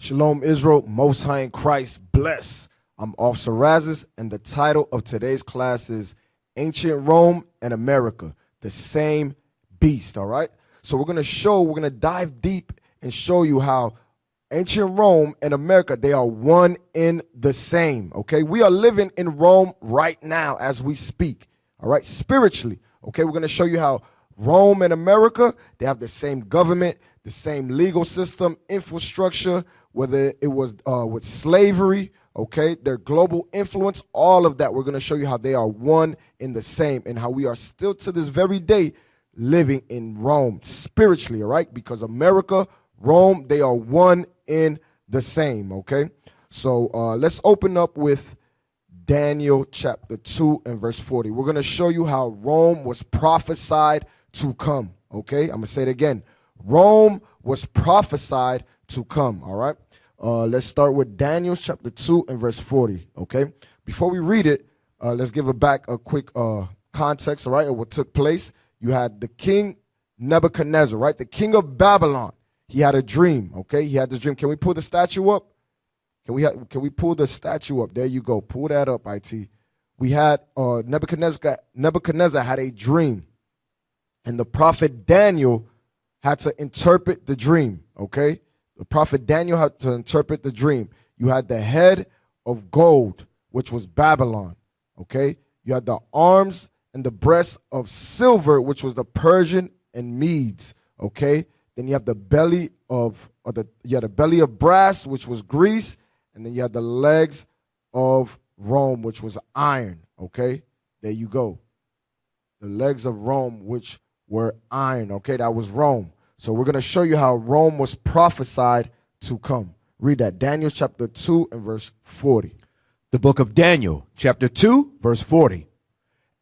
Shalom Israel, Most High in Christ, bless. I'm Officer Razis, and the title of today's class is Ancient Rome and America, the same beast, all right? So we're going to dive deep and show you how ancient Rome and America, they are one in the same, okay? We are living in Rome right now as we speak, all right, spiritually, okay? We're going to show you how Rome and America, they have the same government, the same legal system, infrastructure, whether it was with slavery, okay, their global influence, all of that. We're going to show you how they are one in the same and how we are still to this very day living in Rome spiritually, all right? Because America, Rome, they are one in the same, okay? So let's open up with Daniel chapter 2 and verse 40. We're going to show you how Rome was prophesied to come, okay? I'm going to say it again. Rome was prophesied to come, all right? Let's start with Daniel chapter 2 and verse 40, okay? Before we read it, let's give a quick context, all right, of what took place. You had the king Nebuchadnezzar, right? The king of Babylon. He had a dream, okay? He had this dream. Can we pull the statue up? Can we pull the statue up? There you go. Pull that up, IT. We had Nebuchadnezzar had a dream, and the prophet Daniel had to interpret the dream, okay? The prophet Daniel had to interpret the dream. You had the head of gold, which was Babylon, okay? You had the arms and the breast of silver, which was the Persian and Medes, okay? Then you have the belly of brass, which was Greece, and then you had the legs of Rome, which was iron, okay? There you go. The legs of Rome, which were iron, okay? That was Rome. So we're going to show you how Rome was prophesied to come. Read that, Daniel chapter 2 and verse 40. The book of Daniel, chapter 2, verse 40.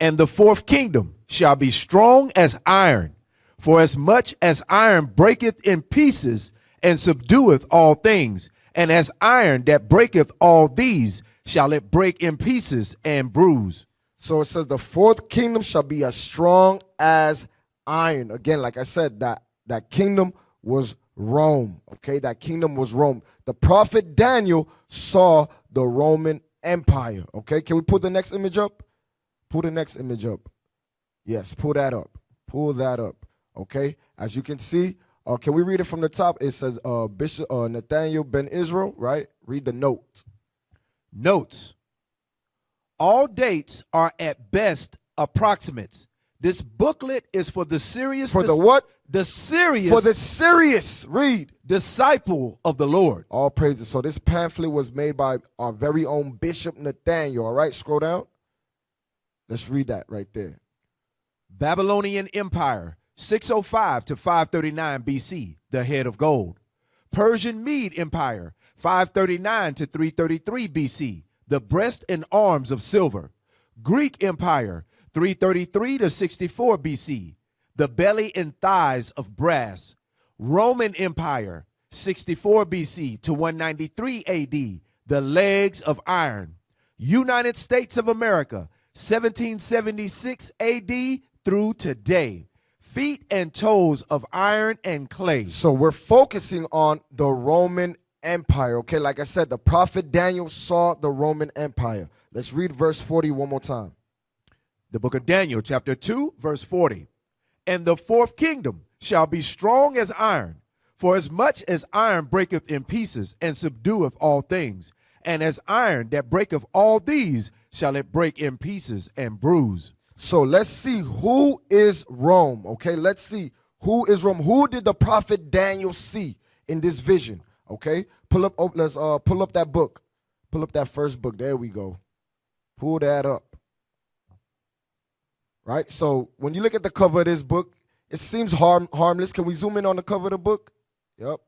And the fourth kingdom shall be strong as iron, for as much as iron breaketh in pieces and subdueth all things, and as iron that breaketh all these, shall it break in pieces and bruise. So it says the fourth kingdom shall be as strong as iron. Again, like I said, that kingdom was Rome, okay? That kingdom was Rome. The prophet Daniel saw the Roman Empire, okay? Can we put the next image up? Pull the next image up. Yes, pull that up. Pull that up, okay? As you can see, can we read it from the top? It says Bishop Nathaniel Ben Israel, right? Read the note. Notes. All dates are at best approximates. This booklet is for the serious. For the what? The serious. For the serious. Read. Disciple of the Lord. All praises. So this pamphlet was made by our very own Bishop Nathaniel. All right, scroll down. Let's read that right there. Babylonian Empire, 605 to 539 BC, the head of gold. Persian Mede Empire, 539 to 333 BC, the breast and arms of silver. Greek Empire, 333 to 64 BC, the belly and thighs of brass. Roman Empire, 64 BC to 193 AD, the legs of iron. United States of America, 1776 AD through today, feet and toes of iron and clay. So we're focusing on the Roman Empire, okay? Like I said, the prophet Daniel saw the Roman Empire. Let's read verse 40 one more time. The book of Daniel, chapter 2, verse 40. And the fourth kingdom shall be strong as iron, for as much as iron breaketh in pieces and subdueth all things, and as iron that breaketh all these shall it break in pieces and bruise. So let's see who is Rome, okay? Let's see who is Rome. Who did the prophet Daniel see in this vision, okay? Let's pull up that book. Pull up that first book. There we go. Pull that up. Right? So when you look at the cover of this book, it seems harmless. Can we zoom in on the cover of the book? Yep.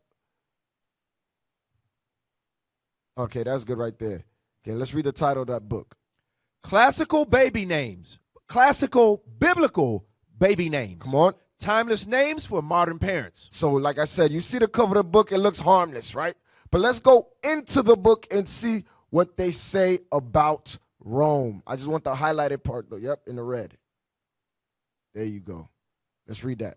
Okay, that's good right there. Okay, let's read the title of that book. Classical baby names. Classical biblical baby names. Come on. Timeless names for modern parents. So like I said, you see the cover of the book, it looks harmless, right? But let's go into the book and see what they say about Rome. I just want the highlighted part though. Yep, in the red. There you go. Let's read that.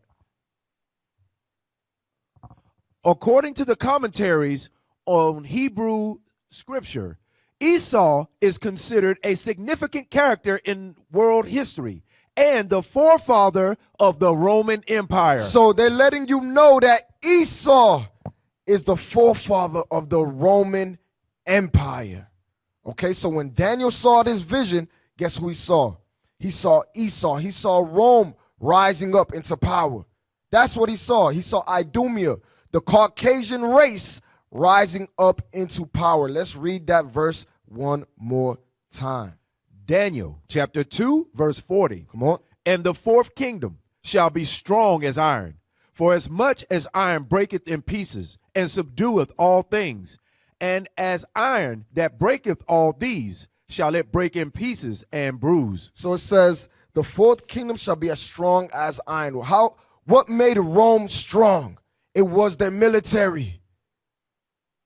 According to the commentaries on Hebrew scripture, Esau is considered a significant character in world history and the forefather of the Roman Empire. So they're letting you know that Esau is the forefather of the Roman Empire. Okay, so when Daniel saw this vision, guess who he saw? He saw Esau. He saw Rome rising up into power. That's what he saw. He saw Idumea, the Caucasian race, rising up into power. Let's read that verse one more time. Daniel chapter 2, verse 40. Come on. And the fourth kingdom shall be strong as iron, for as much as iron breaketh in pieces, and subdueth all things, and as iron that breaketh all these, shall it break in pieces and bruise. So it says, the fourth kingdom shall be as strong as iron. What made Rome strong? It was their military.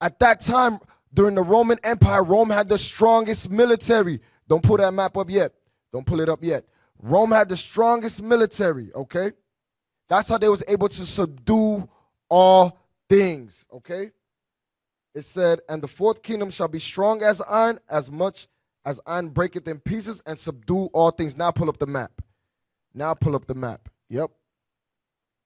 At that time, during the Roman Empire, Rome had the strongest military. Don't pull that map up yet. Don't pull it up yet. Rome had the strongest military, okay? That's how they was able to subdue all things, okay? It said, and the fourth kingdom shall be strong as iron, as much as iron breaketh in pieces, and subdue all things. Now pull up the map. Now pull up the map. Yep.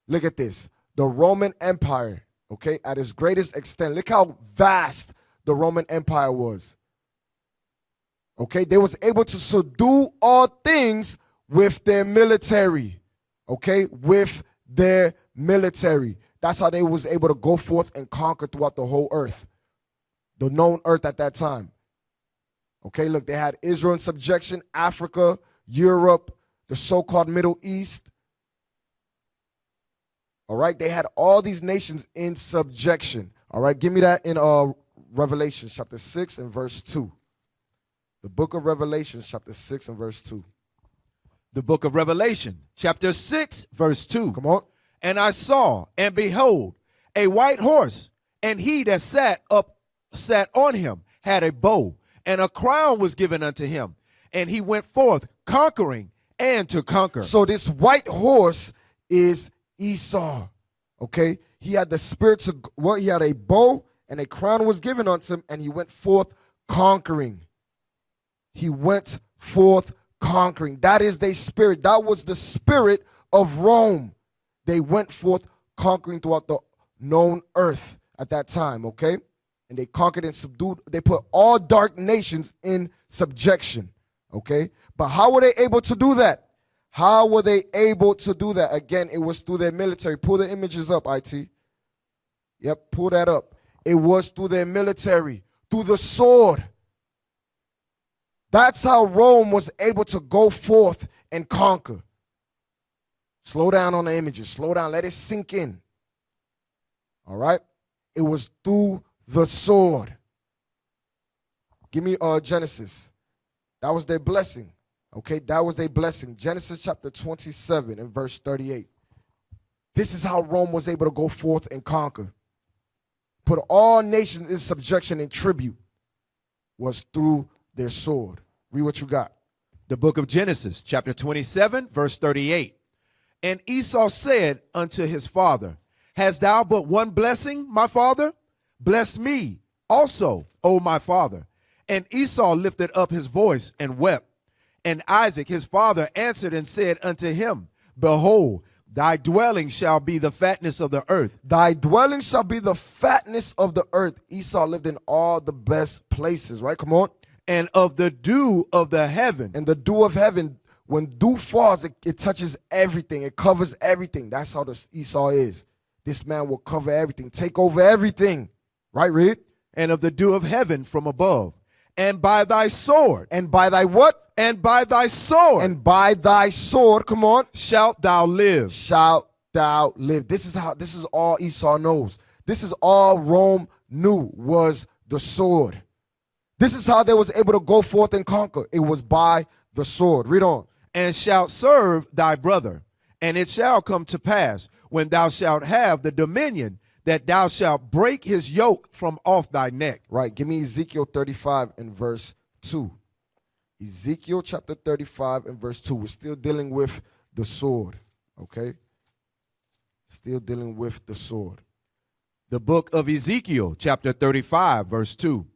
Look at this. The Roman Empire, okay, at its greatest extent. Look how vast the Roman Empire was. Okay, they was able to subdue all things with their military. Okay, with their military. That's how they was able to go forth and conquer throughout the whole earth. The known earth at that time. Okay, look, they had Israel in subjection, Africa, Europe, the so-called Middle East. All right, they had all these nations in subjection. All right, give me that in Revelation chapter 6 and verse 2. The book of Revelation chapter 6 and verse 2. The book of Revelation chapter 6, verse 2. Come on. And I saw, and behold, a white horse, and he that sat on him had a bow, and a crown was given unto him, and he went forth conquering and to conquer. So this white horse is Esau. Okay, he had the spirit to he had a bow, and a crown was given unto him, and he went forth conquering. He went forth conquering. That is their spirit. That was the spirit of Rome. They went forth conquering throughout the known earth at that time, okay? And they conquered and subdued. They put all dark nations in subjection, okay? But how were they able to do that? How were they able to do that? Again, it was through their military. Pull the images up, IT. Yep, pull that up. It was through their military, through the sword. That's how Rome was able to go forth and conquer. Slow down on the images. Slow down. Let it sink in. All right? It was through the sword. Give me Genesis. That was their blessing. Okay? That was their blessing. Genesis chapter 27 and verse 38. This is how Rome was able to go forth and conquer. Put all nations in subjection and tribute. Was through their sword. Read what you got. The book of Genesis, chapter 27, verse 38. And Esau said unto his father, Hast thou but one blessing, my father? Bless me also, O my father. And Esau lifted up his voice and wept. And Isaac his father answered and said unto him, Behold, thy dwelling shall be the fatness of the earth. Thy dwelling shall be the fatness of the earth. Esau lived in all the best places, right? Come on. And of the dew of the heaven. And the dew of heaven, when dew falls, it touches everything. It covers everything. That's how this Esau is. This man will cover everything, take over everything. Right, read? And of the dew of heaven from above. And by thy sword. And by thy what? And by thy sword. And by thy sword, come on. Shalt thou live. Shalt thou live. This is all Esau knows. This is all Rome knew was the sword. This is how they was able to go forth and conquer. It was by the sword. Read on. And shalt serve thy brother. And it shall come to pass, when thou shalt have the dominion, that thou shalt break his yoke from off thy neck. Right. Give me Ezekiel 35 and verse 2. Ezekiel chapter 35 and verse 2. We're still dealing with the sword. Okay? Still dealing with the sword. The book of Ezekiel, chapter 35, verse 2.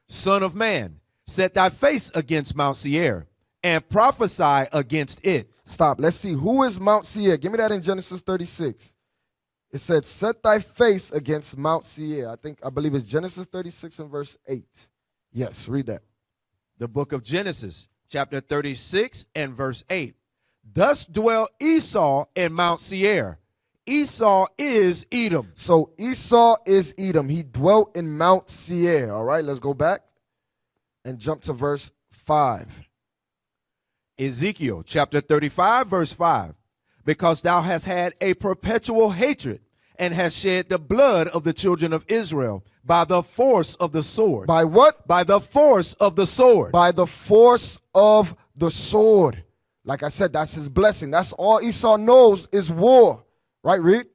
Son of man, set thy face against Mount Seir, and prophesy against it. Stop. Let's see. Who is Mount Seir? Give me that in Genesis 36. It said, set thy face against Mount Seir. I believe it's Genesis 36 and verse 8. Yes, read that. The book of Genesis, chapter 36 and verse 8. Thus dwell Esau in Mount Seir. Esau is Edom. So Esau is Edom. He dwelt in Mount Seir. All right, let's go back and jump to verse 5. Ezekiel chapter 35, verse 5. Because thou hast had a perpetual hatred and hast shed the blood of the children of Israel by the force of the sword. By what? By the force of the sword. By the force of the sword. Like I said, that's his blessing. That's all Esau knows is war. Right, read.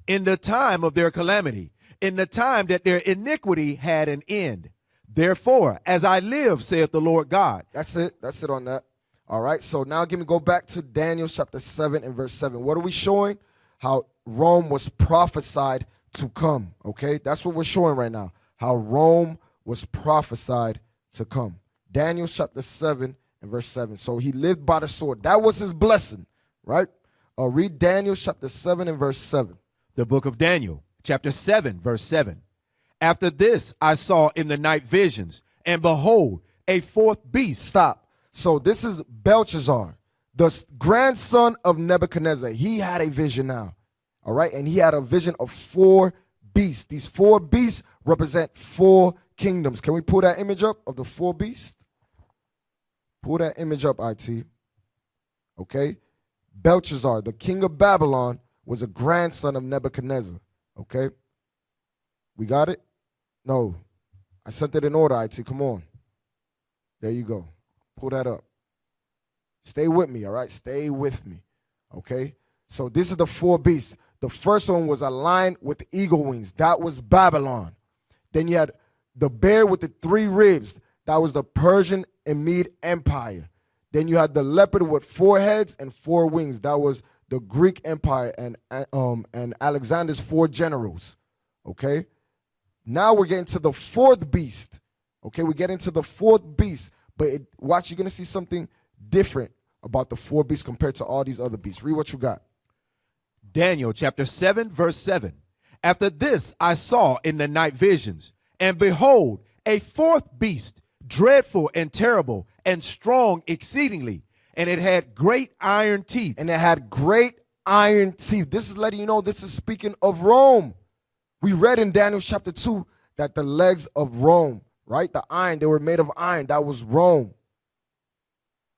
In the time of their calamity, in the time that their iniquity had an end. Therefore, as I live, saith the Lord God. That's it. That's it on that. All right. So now go back to Daniel chapter 7 and verse 7. What are we showing? How Rome was prophesied to come. Okay. That's what we're showing right now. How Rome was prophesied to come. Daniel chapter 7 and verse 7. So he lived by the sword. That was his blessing. Right. Read Daniel chapter 7 and verse 7. The book of Daniel, chapter 7, verse 7. After this I saw in the night visions, and behold, a fourth beast. Stop. So this is Belshazzar, the grandson of Nebuchadnezzar. He had a vision now. All right. And he had a vision of 4 beasts. These 4 beasts represent 4 kingdoms. Can we pull that image up of the 4 beasts? Pull that image up, IT. Okay. Belshazzar, the king of Babylon, was a grandson of Nebuchadnezzar. Okay? We got it? No. I sent it in order, IT. Come on. There you go. Pull that up. Stay with me, all right? Stay with me. Okay? So this is the 4 beasts. The first one was a lion with eagle wings. That was Babylon. Then you had the bear with the 3 ribs. That was the Persian and Mede Empire. Then you had the leopard with 4 heads and 4 wings. That was the Greek Empire and Alexander's 4 generals. Okay. Now we're getting to the 4th beast. Okay, we get into the 4th beast. But watch, you're gonna see something different about the 4 beasts compared to all these other beasts. Read what you got. Daniel chapter 7, verse 7. After this I saw in the night visions, and behold, a 4th beast, dreadful and terrible and strong exceedingly, and it had great iron teeth. And it had great iron teeth. This is letting you know this is speaking of Rome. We read in Daniel chapter 2 that the legs of Rome, right? The iron, they were made of iron. That was Rome.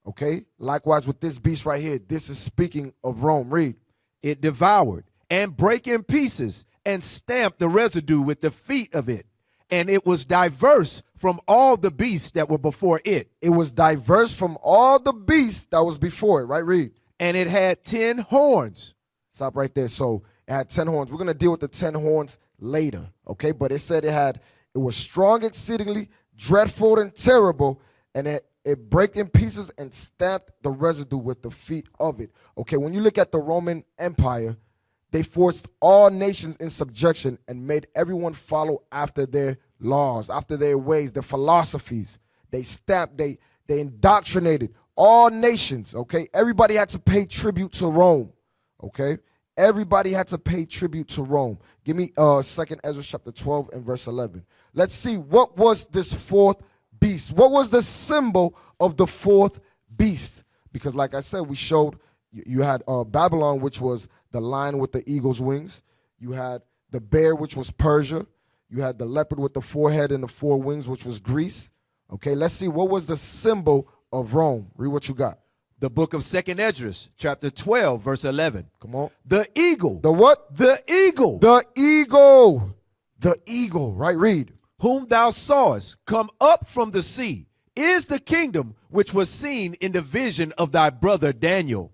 Okay? Likewise with this beast right here, this is speaking of Rome. Read. It devoured and brake in pieces and stamped the residue with the feet of it. And it was diverse from all the beasts that were before it. It was diverse from all the beasts that was before it, right? Read. And it had 10 horns. Stop right there. So it had 10 horns. We're going to deal with the 10 horns later, okay? But it said it was strong exceedingly, dreadful and terrible, and it brake in pieces and stamped the residue with the feet of it. Okay, when you look at the Roman Empire, they forced all nations in subjection and made everyone follow after their laws, after their ways, their philosophies. They stamped, they indoctrinated all nations, okay? Everybody had to pay tribute to Rome, okay? Everybody had to pay tribute to Rome. Give me 2nd Ezra chapter 12 and verse 11. Let's see, what was this 4th beast? What was the symbol of the 4th beast? Because like I said, we showed you had Babylon, which was the lion with the eagle's wings. You had the bear, which was Persia. You had the leopard with the 4 head and the 4 wings, which was Greece. Okay, let's see, what was the symbol of Rome? Read what you got. The book of 2nd Esdras, chapter 12, verse 11. Come on. The eagle. The what? The eagle. The eagle. The eagle, right? Read. Whom thou sawest come up from the sea is the kingdom which was seen in the vision of thy brother Daniel.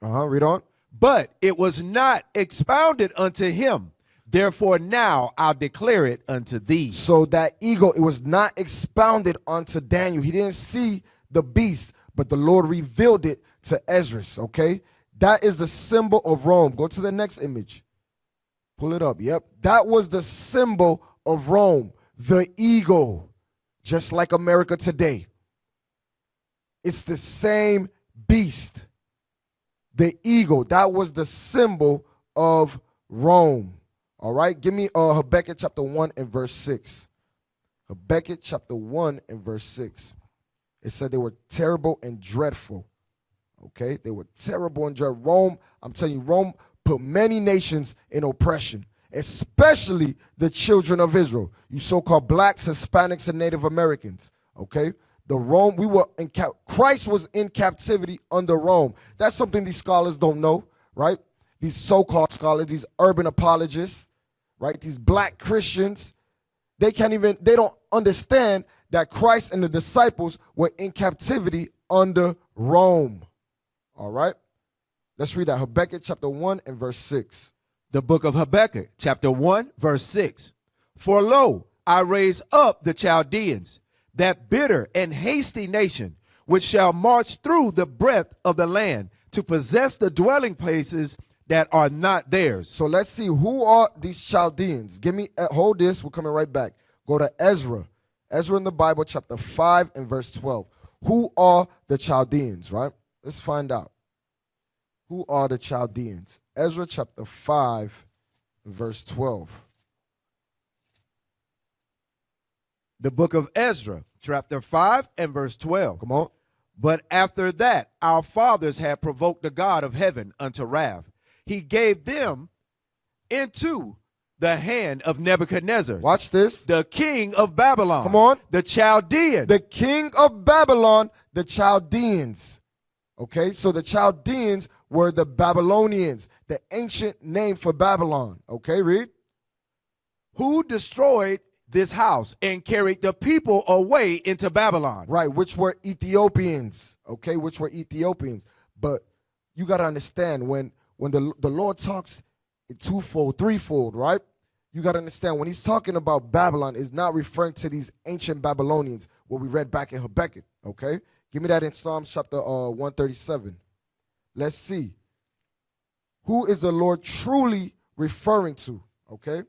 Read on. But it was not expounded unto him. Therefore now I'll declare it unto thee. So that eagle, it was not expounded unto Daniel. He didn't see the beast, but the Lord revealed it to Esdras, okay? That is the symbol of Rome. Go to the next image. Pull it up. Yep. That was the symbol of Rome, the eagle, just like America today. It's the same beast. The eagle, that was the symbol of Rome. All right, give me Habakkuk chapter 1 and verse 6. Habakkuk chapter 1 and verse 6. It said they were terrible and dreadful. Okay, they were terrible and dreadful. Rome, I'm telling you, Rome put many nations in oppression, especially the children of Israel. You so-called blacks, Hispanics, and Native Americans. Okay, Christ was in captivity under Rome. That's something these scholars don't know, right? These so-called scholars, these urban apologists, right? These black Christians, they don't understand that Christ and the disciples were in captivity under Rome. All right? Let's read that. Habakkuk chapter 1 and verse 6. The book of Habakkuk, chapter 1, verse 6. For lo, I raise up the Chaldeans, that bitter and hasty nation, which shall march through the breadth of the land to possess the dwelling places that are not theirs. So let's see, who are these Chaldeans? Hold this, we're coming right back. Go to Ezra. Ezra in the Bible, chapter 5 and verse 12. Who are the Chaldeans, right? Let's find out. Who are the Chaldeans? Ezra chapter 5, verse 12. The book of Ezra, chapter 5 and verse 12. Come on. But after that, our fathers had provoked the God of heaven unto wrath. He gave them into the hand of Nebuchadnezzar. Watch this. The king of Babylon. Come on. The Chaldeans. The king of Babylon, the Chaldeans. Okay, so the Chaldeans were the Babylonians, the ancient name for Babylon. Okay, read. Who destroyed this house and carried the people away into Babylon. Right, which were Ethiopians. Okay, which were Ethiopians. But you got to understand, when the Lord talks twofold, threefold, right? You got to understand, when he's talking about Babylon, is not referring to these ancient Babylonians, what we read back in Habakkuk, okay? Give me that in Psalms chapter 137. Let's see. Who is the Lord truly referring to, okay?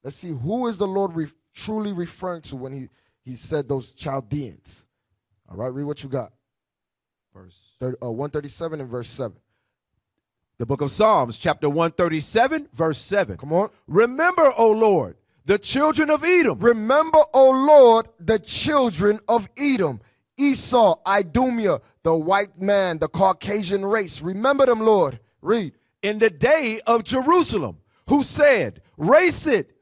Let's see, who is the Lord truly referring to when he said those Chaldeans? All right, read what you got. Verse 137 and verse 7. The book of Psalms, chapter 137, verse 7. Come on. Remember, O Lord, the children of Edom. Remember, O Lord, the children of Edom. Esau, Idumea, the white man, the Caucasian race. Remember them, Lord. Read. In the day of Jerusalem, who said, race it,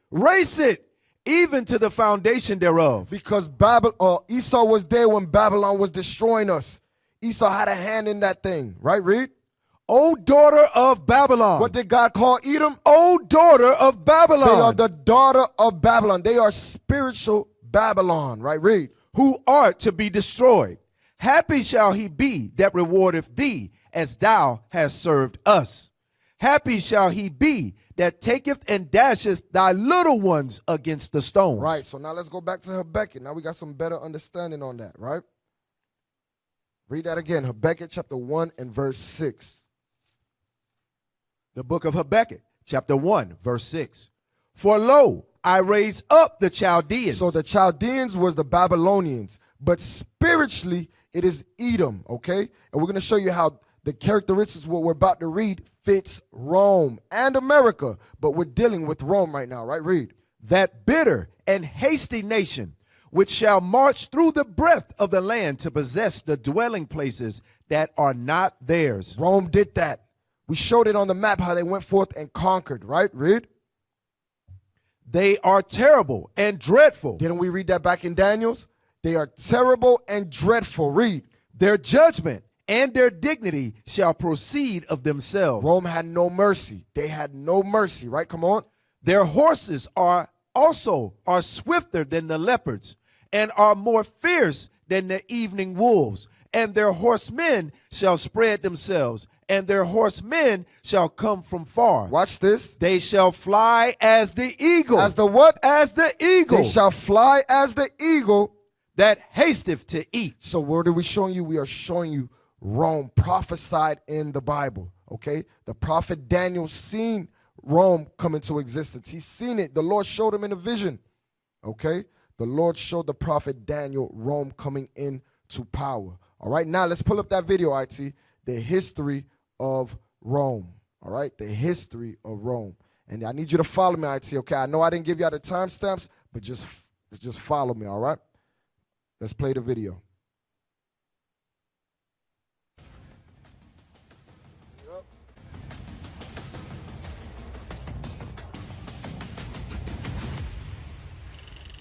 even to the foundation thereof. Because Esau was there when Babylon was destroying us. Esau had a hand in that thing, right? Read. O daughter of Babylon. What did God call Edom? O daughter of Babylon. They are the daughter of Babylon. They are spiritual Babylon, right? Read. Who art to be destroyed. Happy shall he be that rewardeth thee, as thou hast served us. Happy shall he be that taketh and dasheth thy little ones against the stones. Right, so now let's go back to Habakkuk. Now we got some better understanding on that, right? Read that again, Habakkuk chapter 1 and verse 6. The book of Habakkuk, chapter 1, verse 6. For lo, I raise up the Chaldeans. So the Chaldeans was the Babylonians, but spiritually it is Edom, okay? And we're going to show you how the characteristics what we're about to read fits Rome and America, but we're dealing with Rome right now, right? Read. That bitter and hasty nation, which shall march through the breadth of the land to possess the dwelling places that are not theirs. Rome did that. We showed it on the map how they went forth and conquered, right? Read. They are terrible and dreadful. Didn't we read that back in Daniel's? They are terrible and dreadful. Read. Their judgment and their dignity shall proceed of themselves. Rome had no mercy. They had no mercy, right? Come on. Their horses are swifter than the leopards, and are more fierce than the evening wolves. And their horsemen shall spread themselves, and their horsemen shall come from far. Watch this. They shall fly as the eagle. As the what? As the eagle. They shall fly as the eagle that hasteth to eat. So what are we showing you? We are showing you Rome prophesied in the Bible, okay? The prophet Daniel seen Rome come into existence. He's seen it. The Lord showed him in a vision. Okay? The Lord showed the prophet Daniel Rome coming into power. All right, now let's pull up that video, IT. The history of Rome. All right, the history of Rome. And I need you to follow me, IT, okay? I know I didn't give you all the timestamps, but just follow me, all right? Let's play the video.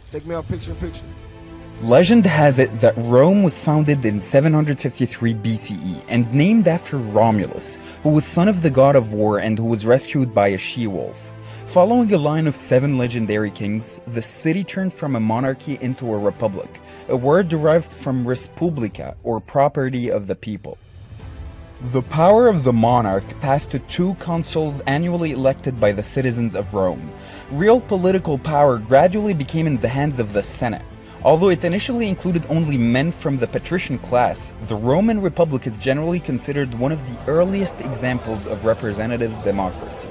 Take me out picture in picture. Legend has it that Rome was founded in 753 BCE and named after Romulus, who was son of the god of war and who was rescued by a she-wolf. Following a line of 7 legendary kings, the city turned from a monarchy into a republic, a word derived from res publica, or property of the people. The power of the monarch passed to 2 consuls annually elected by the citizens of Rome. Real political power gradually became in the hands of the Senate. Although it initially included only men from the patrician class, the Roman Republic is generally considered one of the earliest examples of representative democracy.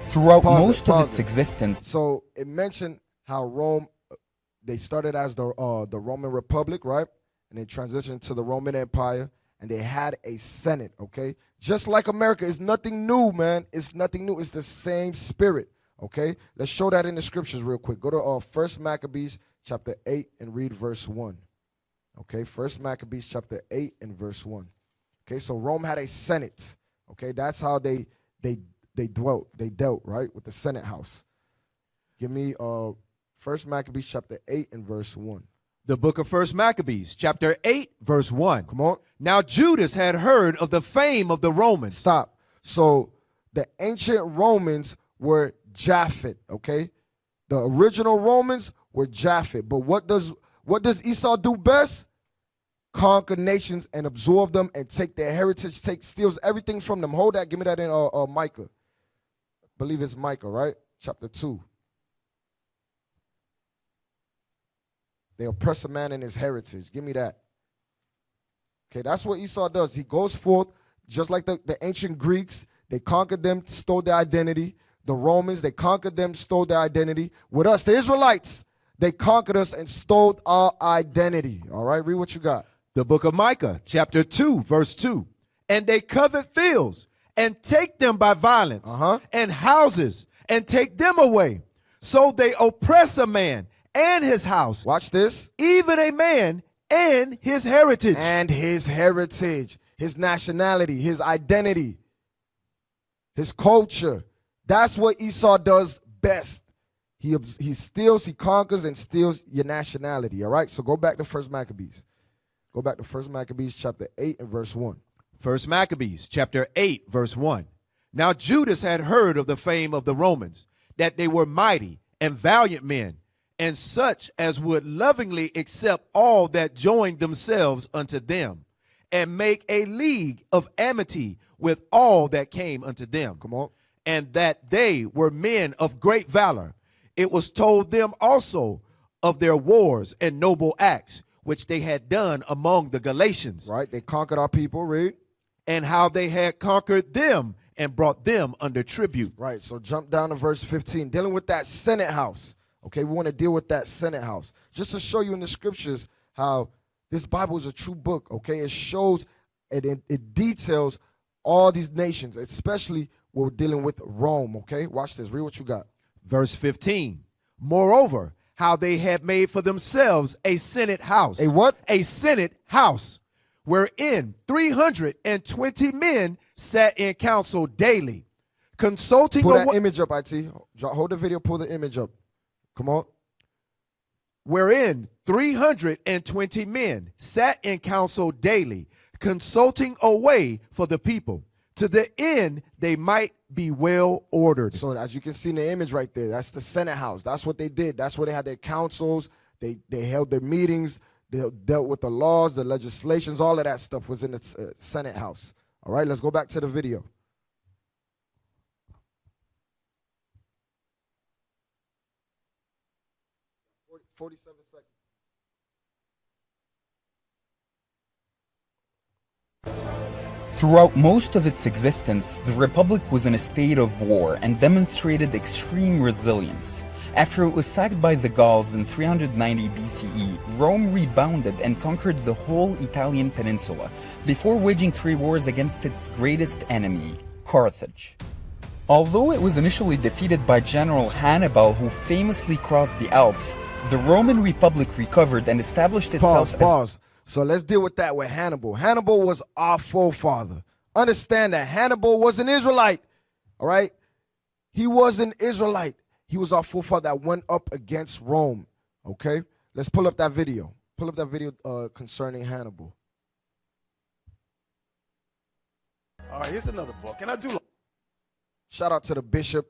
Throughout most of its existence... So it mentioned how Rome, they started as the Roman Republic, right? And they transitioned to the Roman Empire, and they had a Senate, okay? Just like America, it's nothing new, man. It's nothing new. It's the same spirit, okay? Let's show that in the scriptures real quick. Go to 1 Maccabees chapter 8 and read verse 1. Okay, 1 Maccabees chapter 8 and verse 1. Okay, so Rome had a Senate. Okay, that's how they dealt, right, with the Senate house. Give me 1 Maccabees chapter 8 and verse 1. The book of 1 Maccabees, chapter 8, verse 1. Come on. Now Judas had heard of the fame of the Romans. Stop. So the ancient Romans were Japhet, okay? The original Romans were Japhet. But what does Esau do best? Conquer nations and absorb them and take their heritage, steals everything from them. Hold that. Give me that in Micah. I believe it's Micah, right? Chapter 2. They oppress a man in his heritage. Give me that. Okay, that's what Esau does. He goes forth, just like the ancient Greeks. They conquered them, stole their identity. The Romans, they conquered them, stole their identity. With us, the Israelites, they conquered us and stole our identity. All right, read what you got. The book of Micah, chapter 2, verse 2. And they covet fields and take them by violence, and houses and take them away. So they oppress a man and his house. Watch this. Even a man and his heritage. And his heritage, his nationality, his identity, his culture. That's what Esau does best. He steals, he conquers, and steals your nationality, all right? So go back to 1 Maccabees. Go back to 1 Maccabees chapter 8 and verse 1. 1 Maccabees chapter 8, verse 1. Now Judas had heard of the fame of the Romans, that they were mighty and valiant men, and such as would lovingly accept all that joined themselves unto them, and make a league of amity with all that came unto them. Come on. And that they were men of great valor. It was told them also of their wars and noble acts, which they had done among the Galatians. Right, they conquered our people, read. And how they had conquered them and brought them under tribute. Right, so jump down to verse 15, dealing with that Senate house. Okay, we want to deal with that Senate house. Just to show you in the scriptures how this Bible is a true book, okay? It shows, it details all these nations, especially we're dealing with Rome, okay? Watch this. Read what you got. Verse 15. Moreover, how they had made for themselves a Senate house. A what? A Senate house, wherein 320 men sat in council daily, consulting... Pull that image up, IT. Hold the video, pull the image up. Come on. Wherein 320 men sat in council daily, consulting a way for the people, to the end they might be well ordered. So as you can see in the image right there, that's the Senate house. That's what they did. That's where they had their councils. They held their meetings. They dealt with the laws, the legislations, all of that stuff was in the Senate house. All right, let's go back to the video. $47 seconds. Throughout most of its existence, the Republic was in a state of war and demonstrated extreme resilience. After it was sacked by the Gauls in 390 BCE, Rome rebounded and conquered the whole Italian peninsula, before waging 3 wars against its greatest enemy, Carthage. Although it was initially defeated by General Hannibal, who famously crossed the Alps, the Roman Republic recovered and established itself Pause. So let's deal with that with Hannibal. Hannibal was our forefather. Understand that Hannibal was an Israelite, all right? He was an Israelite. He was our forefather that went up against Rome, okay? Let's pull up that video. Pull up that video concerning Hannibal. All right, here's another book, and I do. Shout out to the bishop,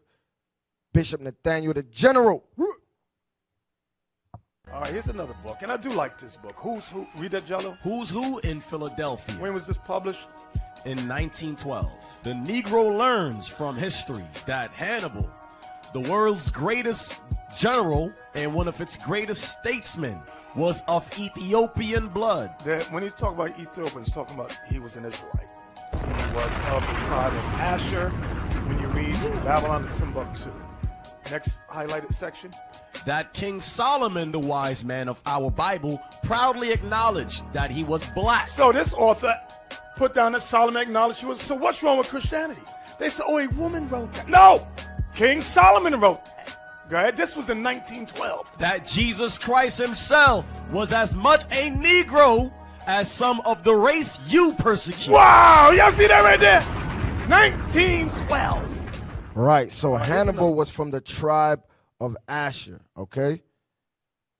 Bishop Nathaniel, the general. All right, here's another book, and I do like this book. Who's Who? Read that, Jello. Who's Who in Philadelphia. When was this published? In 1912. The Negro learns from history that Hannibal, the world's greatest general and one of its greatest statesmen, was of Ethiopian blood. When he's talking about Ethiopia, he's talking about he was an Israelite. He was of the tribe of Asher. When you read Babylon to Timbuktu. Next highlighted section. That King Solomon, the wise man of our Bible, proudly acknowledged that he was black. So this author put down that Solomon acknowledged he was. So what's wrong with Christianity? They said, oh, a woman wrote that. No! King Solomon wrote that. Go ahead. This was in 1912. That Jesus Christ himself was as much a Negro as some of the race you persecute. Wow! Y'all see that right there? 1912. Right, so Hannibal was from the tribe of Asher, okay?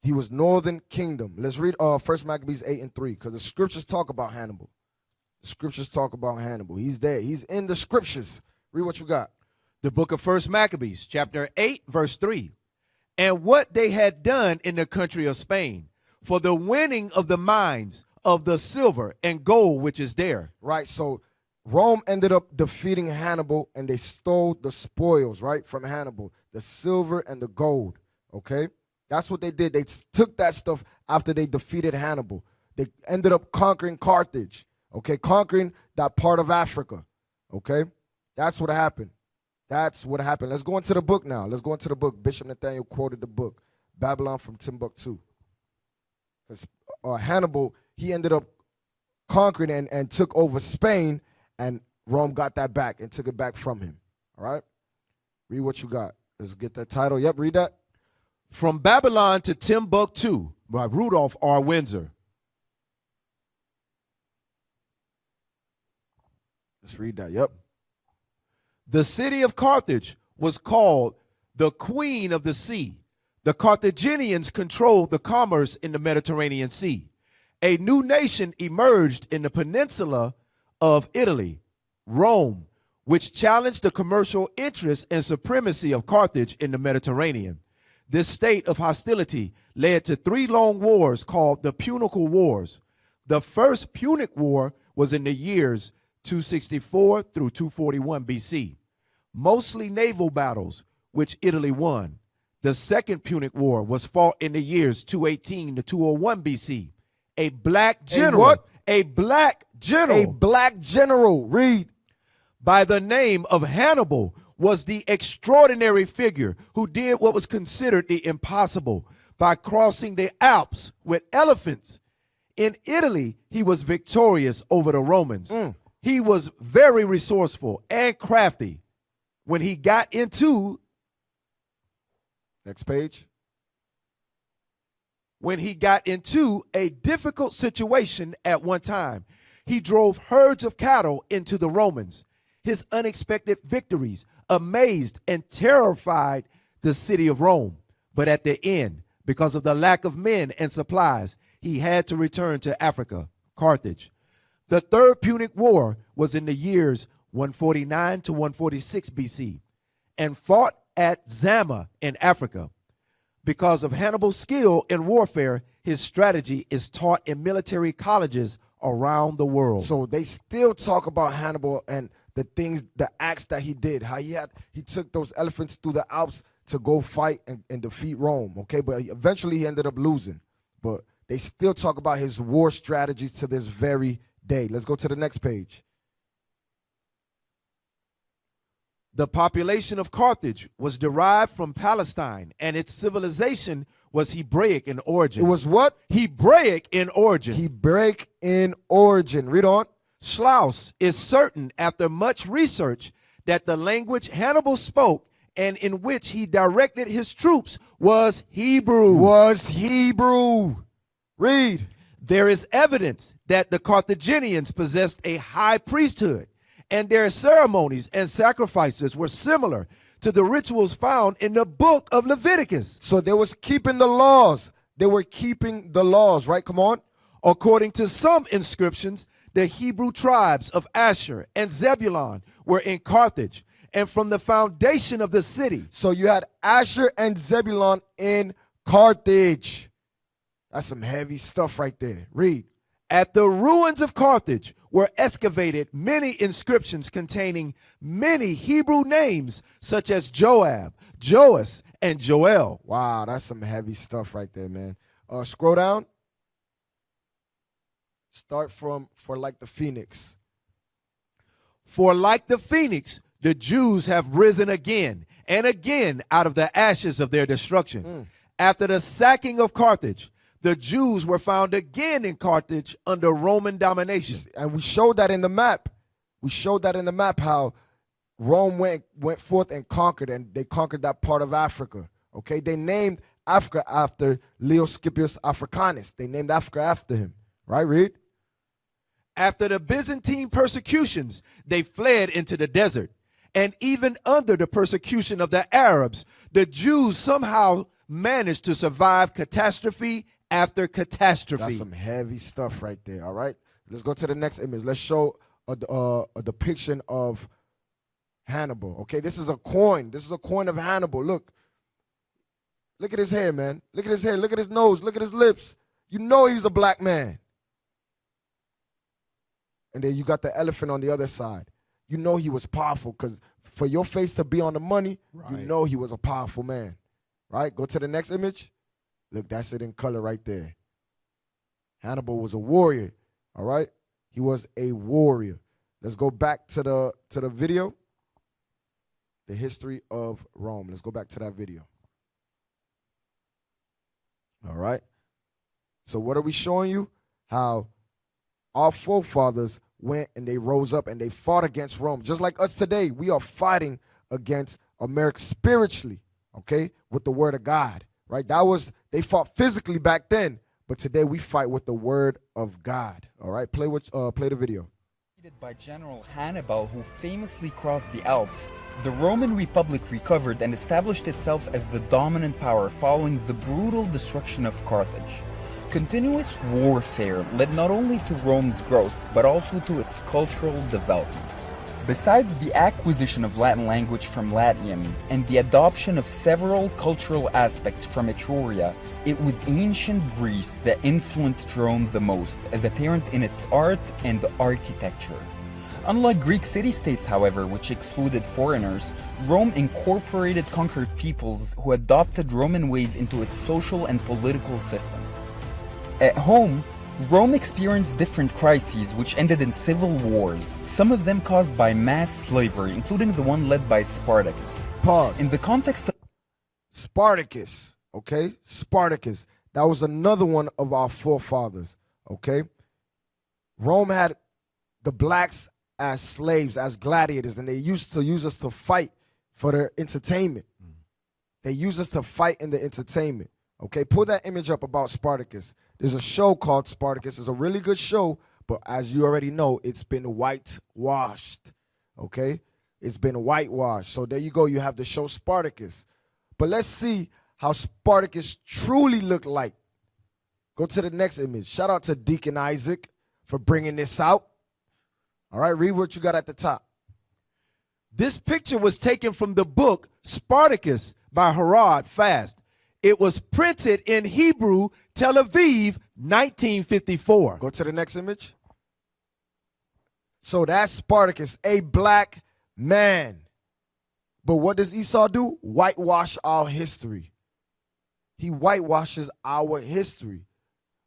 He was northern kingdom. Let's read 1 Maccabees 8 and 3, because the scriptures talk about Hannibal. The scriptures talk about Hannibal. He's there. He's in the scriptures. Read what you got. The book of 1 Maccabees, chapter 8, verse 3. And what they had done in the country of Spain for the winning of the mines of the silver and gold which is there. Right, so Rome ended up defeating Hannibal, and they stole the spoils, right, from Hannibal, the silver and the gold, okay? That's what they did. They took that stuff after they defeated Hannibal. They ended up conquering Carthage, okay, conquering that part of Africa, okay? That's what happened. That's what happened. Let's go into the book now. Let's go into the book. Bishop Nathaniel quoted the book, Babylon from Timbuktu. Because Hannibal, he ended up conquering and took over Spain, and Rome got that back and took it back from him. All right? Read what you got. Let's get that title. Yep, read that. From Babylon to Timbuktu by Rudolph R. Windsor. Let's read that. Yep. The city of Carthage was called the Queen of the Sea. The Carthaginians controlled the commerce in the Mediterranean Sea. A new nation emerged in the peninsula of Italy, Rome, which challenged the commercial interests and supremacy of Carthage in the Mediterranean. This state of hostility led to 3 long wars called the Punic Wars. The first Punic War was in the years 264 through 241 BC, mostly naval battles, which Italy won. The second Punic War was fought in the years 218 to 201 BC. A black general. what? A black general. A black general. Read. By the name of Hannibal was the extraordinary figure who did what was considered the impossible by crossing the Alps with elephants. In Italy, he was victorious over the Romans. He was very resourceful and crafty. When he got into Next page. When he got into a difficult situation at one time, he drove herds of cattle into the Romans. His unexpected victories amazed and terrified the city of Rome. But at the end, because of the lack of men and supplies, he had to return to Africa, Carthage. The third Punic War was in the years 149 to 146 BC and fought at Zama in Africa. Because of Hannibal's skill in warfare, his strategy is taught in military colleges around the world. So they still talk about Hannibal and the things, the acts that he did, how he took those elephants through the Alps to go fight and defeat Rome, okay? But eventually he ended up losing. But they still talk about his war strategies to this very day. Let's go to the next page. The population of Carthage was derived from Palestine, and its civilization was Hebraic in origin. It was what? Hebraic in origin. Hebraic in origin. Read on. Schlaus is certain, after much research, that the language Hannibal spoke and in which he directed his troops was Hebrew. Was Hebrew. Read. There is evidence that the Carthaginians possessed a high priesthood, and their ceremonies and sacrifices were similar to the rituals found in the book of Leviticus. So they was keeping the laws. They were keeping the laws, right? Come on. According to some inscriptions, the Hebrew tribes of Asher and Zebulun were in Carthage, and from the foundation of the city. So you had Asher and Zebulun in Carthage. That's some heavy stuff right there. Read. At the ruins of Carthage were excavated many inscriptions containing many Hebrew names such as Joab, Joas, and Joel. Wow, that's some heavy stuff right there, man. Scroll down. Start from for like the phoenix. For like the phoenix, the Jews have risen again and again out of the ashes of their destruction. After the sacking of Carthage, the Jews were found again in Carthage under Roman domination. And we showed that in the map. We showed that in the map how Rome went forth and conquered, and they conquered that part of Africa. Okay, they named Africa after Leo Scipius Africanus. They named Africa after him. Right, read. After the Byzantine persecutions, they fled into the desert. And even under the persecution of the Arabs, the Jews somehow managed to survive catastrophe after catastrophe. That's some heavy stuff right there, all right? Let's go to the next image. Let's show a depiction of Hannibal, okay? This is a coin. This is a coin of Hannibal. Look. Look at his hair, man. Look at his hair. Look at his nose. Look at his lips. You know he's a black man. And then you got the elephant on the other side. You know he was powerful because for your face to be on the money, you know he was a powerful man, right? Go to the next image. Look, that's it in color right there. Hannibal was a warrior, all right? He was a warrior. Let's go back to the video, the history of Rome. Let's go back to that video. All right? So what are we showing you? How our forefathers went and they rose up and they fought against Rome. Just like us today, we are fighting against America spiritually, okay, with the word of God, right? They fought physically back then, but today we fight with the word of God, all right? Play the video. By General Hannibal, who famously crossed the Alps, the Roman Republic recovered and established itself as the dominant power following the brutal destruction of Carthage. Continuous warfare led not only to Rome's growth, but also to its cultural development. Besides the acquisition of Latin language from Latium and the adoption of several cultural aspects from Etruria, it was ancient Greece that influenced Rome the most, as apparent in its art and architecture. Unlike Greek city-states, however, which excluded foreigners, Rome incorporated conquered peoples who adopted Roman ways into its social and political system. At home, Rome experienced different crises which ended in civil wars, some of them caused by mass slavery, including the one led by Spartacus. Pause. In the context of Spartacus, okay? Spartacus. That was another one of our forefathers, okay? Rome had the blacks as slaves, as gladiators, and they used to use us to fight for their entertainment. They use us to fight in the entertainment, okay? Pull that image up about Spartacus. There's a show called Spartacus. It's a really good show, but as you already know, it's been whitewashed, okay? It's been whitewashed. So there you go. You have the show Spartacus. But let's see how Spartacus truly looked like. Go to the next image. Shout out to Deacon Isaac for bringing this out. All right, read what you got at the top. This picture was taken from the book Spartacus by Herod Fast. It was printed in Hebrew, Tel Aviv, 1954. Go to the next image. So that's Spartacus, a black man. But what does Esau do? Whitewash our history. He whitewashes our history.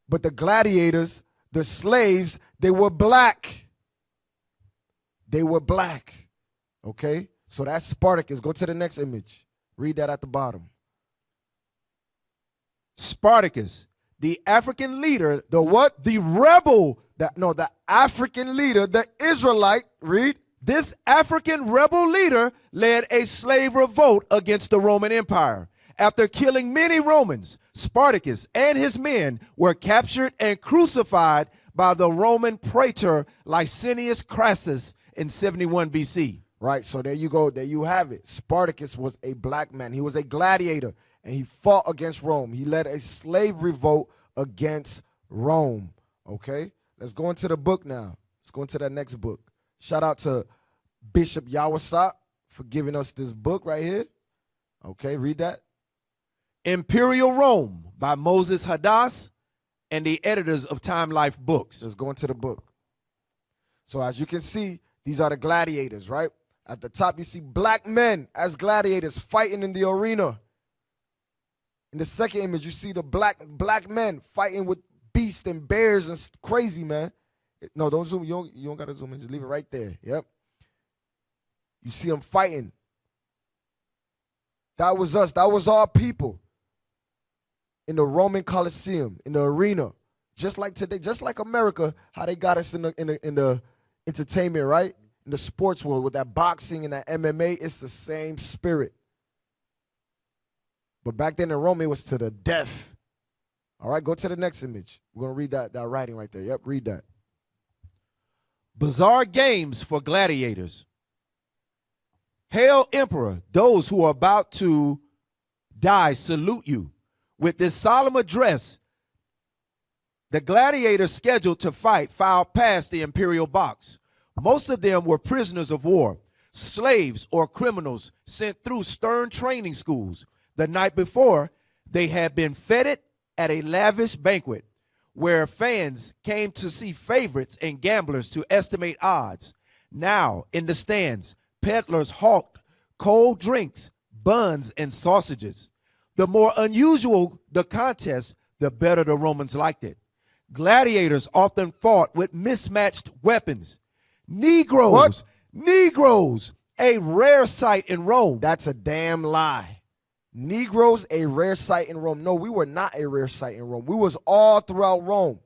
But the gladiators, the slaves, they were black. They were black. Okay? So that's Spartacus. Go to the next image. Read that at the bottom. Spartacus, the African leader, The what? the rebel. The African leader, the Israelite, read. This African rebel leader led a slave revolt against the Roman Empire. After killing many Romans, Spartacus and his men were captured and crucified by the Roman praetor Licinius Crassus in 71 BC. Right, so there you go. There you have it. Spartacus was a black man. He was a gladiator, and he fought against Rome. He led a slave revolt against Rome. Okay, let's go into the book now. Let's go into that next book. Shout out to Bishop Yawasop for giving us this book right here. Okay, read that. Imperial Rome by Moses Hadass and the editors of Time Life Books. Let's go into the book. So as you can see, these are the gladiators, right? At the top, you see black men as gladiators fighting in the arena. In the second image, you see the black men fighting with beasts and bears and crazy, man. No, don't zoom. You don't got to zoom in. Just leave it right there. Yep. You see them fighting. That was us. That was our people in the Roman Colosseum, in the arena. Just like today, just like America, how they got us in the entertainment, right? In the sports world with that boxing and that MMA, it's the same spirit. But back then in Rome, it was to the death. All right, go to the next image. We're going to read that writing right there. Yep, read that. Bizarre games for gladiators. Hail, Emperor, those who are about to die salute you. With this solemn address, the gladiators scheduled to fight filed past the imperial box. Most of them were prisoners of war, slaves or criminals sent through stern training schools. The night before, they had been feted at a lavish banquet where fans came to see favorites and gamblers to estimate odds. Now, in the stands, peddlers hawked cold drinks, buns, and sausages. The more unusual the contest, the better the Romans liked it. Gladiators often fought with mismatched weapons. Negroes, What? Negroes, a rare sight in Rome. That's a damn lie. Negroes, a rare sight in Rome. No, we were not a rare sight in Rome. We was all throughout Rome.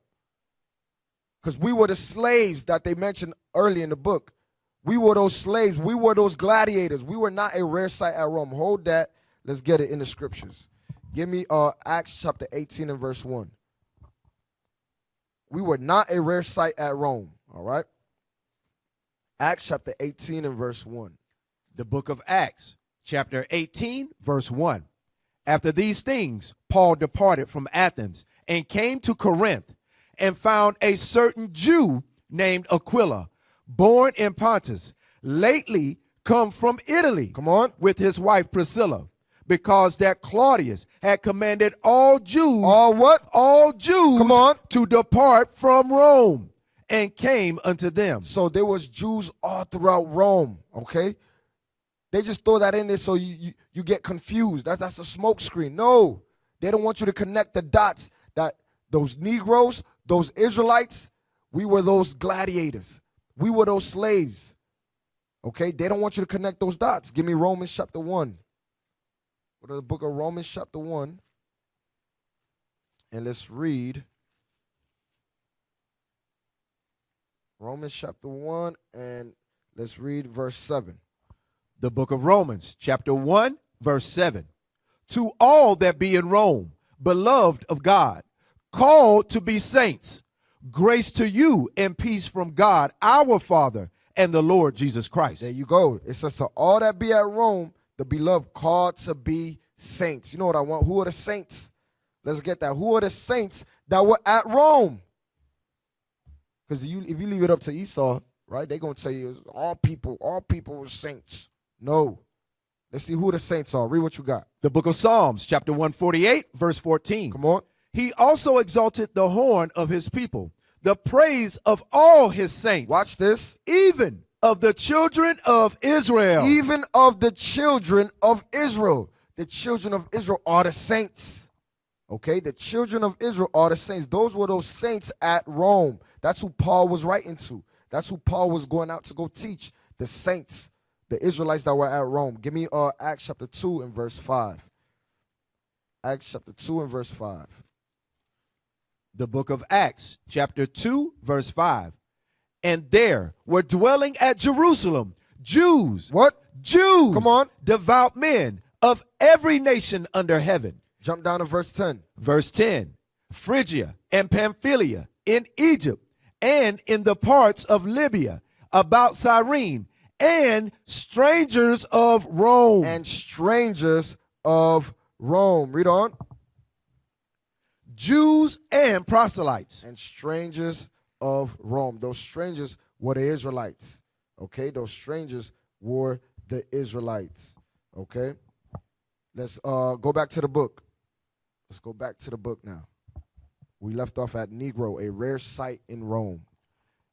Because we were the slaves that they mentioned early in the book. We were those slaves. We were those gladiators. We were not a rare sight at Rome. Hold that. Let's get it in the scriptures. Give me Acts chapter 18 and verse 1. We were not a rare sight at Rome. All right. Acts chapter 18 and verse 1. The book of Acts, chapter 18, verse 1. After these things, Paul departed from Athens and came to Corinth and found a certain Jew named Aquila, born in Pontus, lately come from Italy. Come on. With his wife Priscilla, because that Claudius had commanded all Jews, All what? all Jews, Come on. to depart from Rome, and came unto them. So there was Jews all throughout Rome, okay? They just throw that in there so you get confused. That's a smoke screen. No, they don't want you to connect the dots that those Negroes, those Israelites, we were those gladiators. We were those slaves, okay? They don't want you to connect those dots. Give me Romans chapter 1. Go to the book of Romans chapter 1, and let's read Romans chapter 1, and let's read verse 7. The book of Romans, chapter 1, verse 7. To all that be in Rome, beloved of God, called to be saints, grace to you and peace from God, our Father, and the Lord Jesus Christ. There you go. It says to all that be at Rome, the beloved, called to be saints. You know what I want? Who are the saints? Let's get that. Who are the saints that were at Rome? Because if you leave it up to Esau, right, they're going to tell you all people were saints. No. Let's see who the saints are. Read what you got. The book of Psalms, chapter 148, verse 14. Come on. He also exalted the horn of his people, the praise of all his saints. Watch this. Even of the children of Israel. Even of the children of Israel. The children of Israel are the saints. Okay, the children of Israel are the saints. Those were those saints at Rome. That's who Paul was writing to. That's who Paul was going out to go teach. The saints The Israelites that were at Rome. Give me Acts chapter 2 and verse 5. Acts chapter 2 and verse 5. The book of Acts, chapter 2, verse 5. And there were dwelling at Jerusalem Jews. What? Jews. Come on. Devout men of every nation under heaven. Jump down to verse 10. Verse 10. Phrygia and Pamphylia in Egypt and in the parts of Libya about Cyrene and strangers of Rome. And strangers of Rome. Read on. Jews and proselytes. And strangers of Rome. Those strangers were the Israelites. Okay, those strangers were the Israelites. Okay, let's go back to the book. Let's go back to the book now. We left off at Negro, a rare sight in Rome.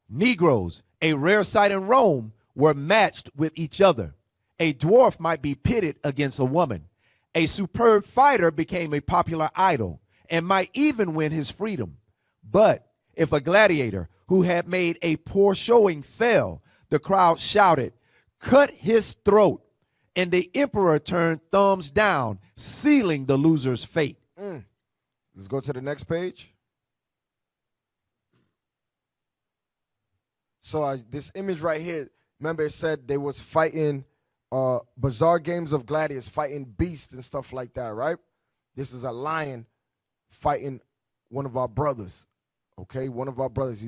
Negroes, a rare sight in Rome, were matched with each other. A dwarf might be pitted against a woman. A superb fighter became a popular idol and might even win his freedom. But if a gladiator who had made a poor showing fell, the crowd shouted, "Cut his throat," and the emperor turned thumbs down, sealing the loser's fate. Let's go to the next page. So this image right here, remember it said they was fighting bizarre games of gladiators, fighting beasts and stuff like that, right? This is a lion fighting one of our brothers, okay? One of our brothers,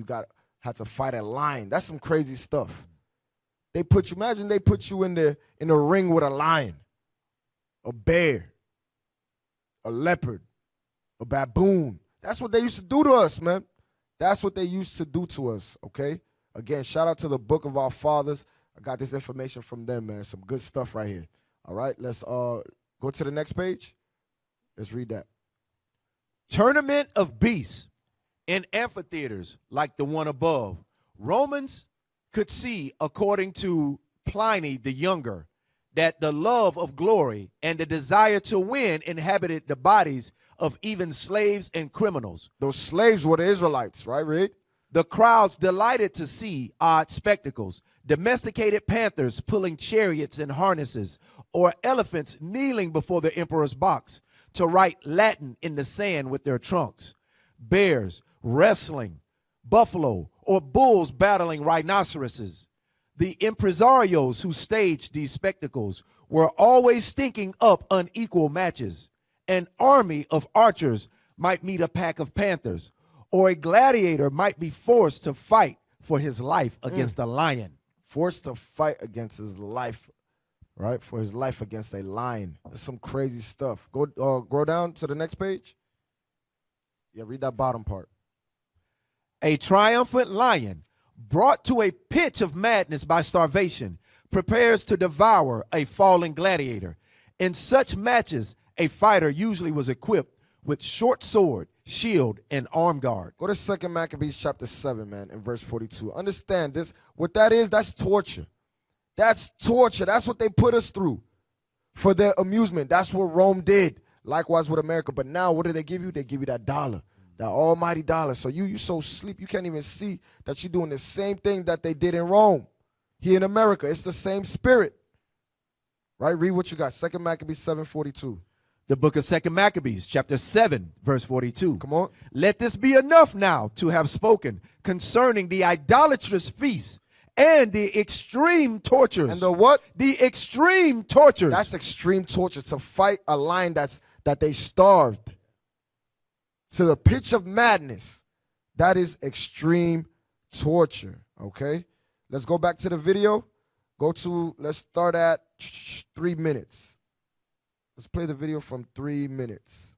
had to fight a lion. That's some crazy stuff. Imagine they put you in the ring with a lion, a bear, a leopard, a baboon. That's what they used to do to us, man. That's what they used to do to us, okay? Again, shout out to the Book of Our Fathers. I got this information from them, man. Some good stuff right here. All right, let's go to the next page. Let's read that. Tournament of beasts in amphitheaters like the one above. Romans could see, according to Pliny the Younger, that the love of glory and the desire to win inhabited the bodies of even slaves and criminals. Those slaves were the Israelites, right, Reed? The crowds delighted to see odd spectacles, domesticated panthers pulling chariots and harnesses, or elephants kneeling before the emperor's box to write Latin in the sand with their trunks, bears wrestling, buffalo, or bulls battling rhinoceroses. The impresarios who staged these spectacles were always stinking up unequal matches. An army of archers might meet a pack of panthers, or a gladiator might be forced to fight for his life against a lion. Forced to fight against his life, right? For his life against a lion. That's some crazy stuff. Go down to the next page. Yeah, read that bottom part. A triumphant lion, brought to a pitch of madness by starvation, prepares to devour a fallen gladiator. In such matches, a fighter usually was equipped with short sword, shield, and arm guard. Go to 2 Maccabees chapter 7, man, in verse 42. Understand this. What that is, that's torture. That's torture. That's what they put us through for their amusement. That's what Rome did. Likewise with America. But now, what do they give you? They give you that dollar, that almighty dollar. So you so asleep, you can't even see that you're doing the same thing that they did in Rome. Here in America, it's the same spirit. Right? Read what you got. 2 Maccabees 7:42. The book of 2 Maccabees, chapter 7, verse 42. Come on. Let this be enough now to have spoken concerning the idolatrous feasts and the extreme tortures. And the what? The extreme tortures. That's extreme torture, to fight a lion that they starved to the pitch of madness. That is extreme torture, okay? Let's go back to the video. Let's start at 3 minutes. Let's play the video from 3 minutes.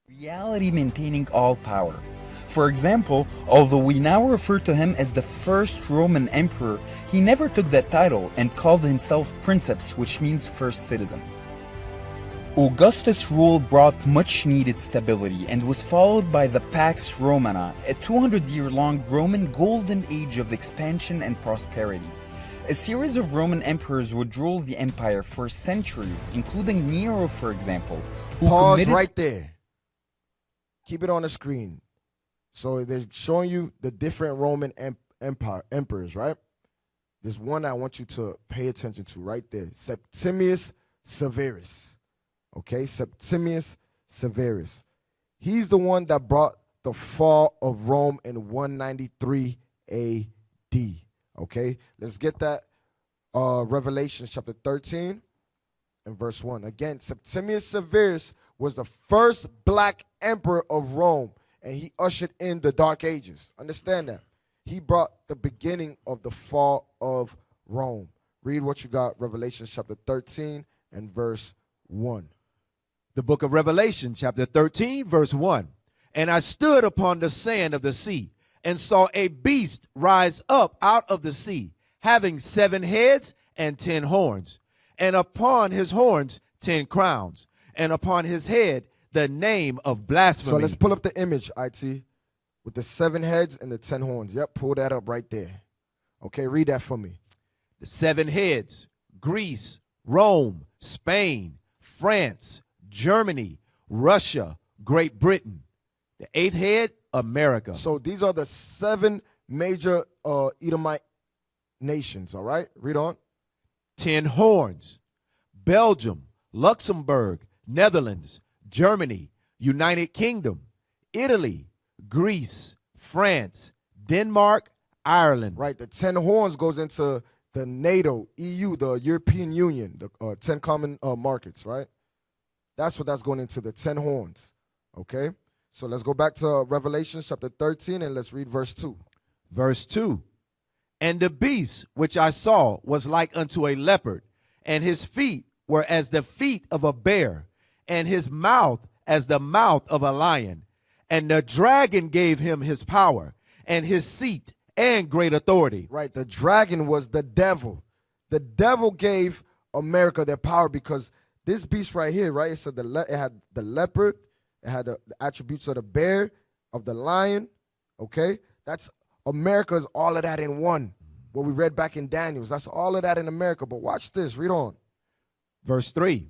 Reality maintaining all power. For example, although we now refer to him as the first Roman emperor, he never took that title and called himself princeps, which means first citizen. Augustus' rule brought much needed stability and was followed by the Pax Romana, a 200-year-long Roman golden age of expansion and prosperity. A series of Roman emperors would rule the empire for centuries, including Nero, for example, who Pause committed... right there. Keep it on the screen. So they're showing you the different Roman emperors, right? There's one I want you to pay attention to right there. Septimius Severus. Okay, Septimius Severus. He's the one that brought the fall of Rome in 193 AD. Okay, let's get that. Revelation chapter 13 and verse 1. Again, Septimius Severus was the first black emperor of Rome, and he ushered in the Dark Ages. Understand that. He brought the beginning of the fall of Rome. Read what you got, Revelation chapter 13 and verse 1. The book of Revelation, chapter 13, verse 1. And I stood upon the sand of the sea, and saw a beast rise up out of the sea, having 7 heads and 10 horns, and upon his horns 10 crowns, and upon his head the name of blasphemy. So let's pull up the image, IT, with the 7 heads and the 10 horns. Yep, pull that up right there. Okay, read that for me. The 7 heads: Greece, Rome, Spain, France, Germany, Russia, Great Britain. The 8th head, America. So these are the 7 major Edomite nations, all right? Read on. 10 horns: Belgium, Luxembourg, Netherlands, Germany, United Kingdom, Italy, Greece, France, Denmark, Ireland. Right, the 10 horns goes into the NATO, EU, the European Union, the 10 common markets, right? That's what that's going into, the 10 horns, okay? So let's go back to Revelation chapter 13 and let's read verse 2. Verse 2. And the beast which I saw was like unto a leopard, and his feet were as the feet of a bear, and his mouth as the mouth of a lion. And the dragon gave him his power, and his seat, and great authority. Right, the dragon was the devil. The devil gave America their power because this beast right here, right, it said it had the leopard, it had the attributes of the bear, of the lion, okay? That's America is all of that in one. What we read back in Daniel's, that's all of that in America. But watch this, read on. Verse 3.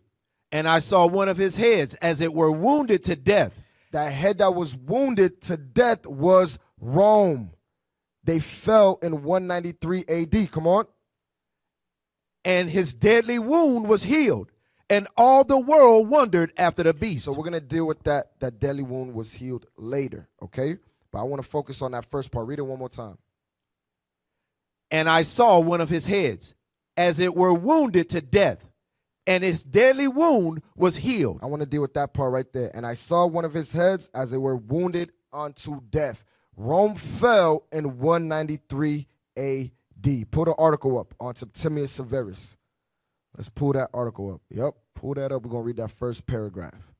And I saw one of his heads as it were wounded to death. That head that was wounded to death was Rome. They fell in 193 AD. Come on. And his deadly wound was healed, and all the world wondered after the beast. So we're going to deal with that deadly wound was healed later, okay? But I want to focus on that first part. Read it one more time. And I saw one of his heads as it were wounded to death, and his deadly wound was healed. I want to deal with that part right there. And I saw one of his heads as it were wounded unto death. Rome fell in 193 AD. Pull the article up on Septimius Severus. Let's pull that article up. Yep, pull that up. We're going to read that first paragraph.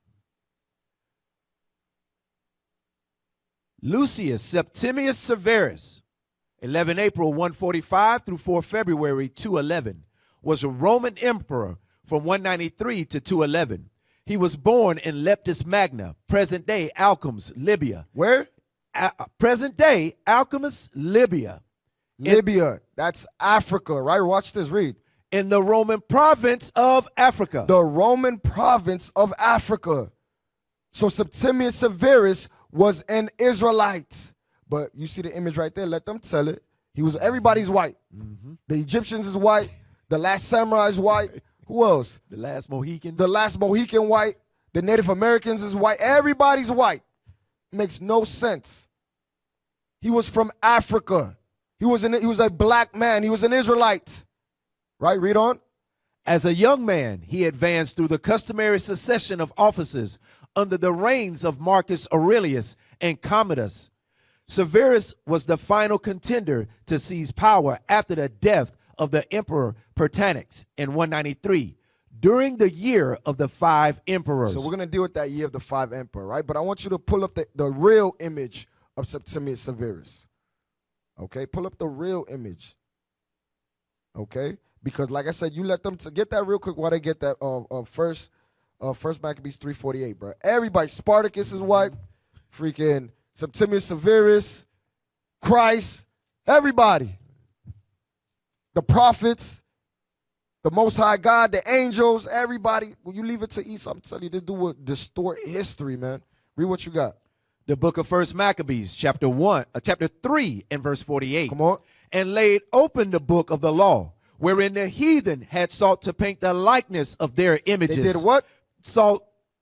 Lucius Septimius Severus, 11 April 145 through 4 February 211, was a Roman emperor from 193 to 211. He was born in Leptis Magna, present-day Alchemist, Libya. Where? Present-day Alchemist, Libya. Libya. That's Africa, right? Watch this. Read. In the Roman province of Africa. The Roman province of Africa. So Septimius Severus was an Israelite. But you see the image right there. Let them tell it. Everybody's white. Mm-hmm. The Egyptians is white. The last samurai is white. Who else? The last Mohican. The last Mohican white. The Native Americans is white. Everybody's white. Makes no sense. He was from Africa. He was a black man. He was an Israelite. Right? Read on. As a young man, he advanced through the customary succession of offices under the reigns of Marcus Aurelius and Commodus. Severus was the final contender to seize power after the death of the emperor Punic in 193, during the year of the 5 emperors. So we're going to deal with that year of the 5 emperor, right? But I want you to pull up the real image of Septimius Severus. Okay? Pull up the real image. Okay? Because like I said, you let them get that real quick while they get that first Maccabees 3:48, bro. Everybody, Spartacus is white, freaking Septimius Severus, Christ, everybody. The prophets, the Most High God, the angels, everybody. When you leave it to Esau, I'm telling you, this dude will distort history, man. Read what you got. The book of First Maccabees, chapter 3, and verse 48. Come on. And laid open the book of the law, wherein the heathen had sought to paint the likeness of their images. They did what?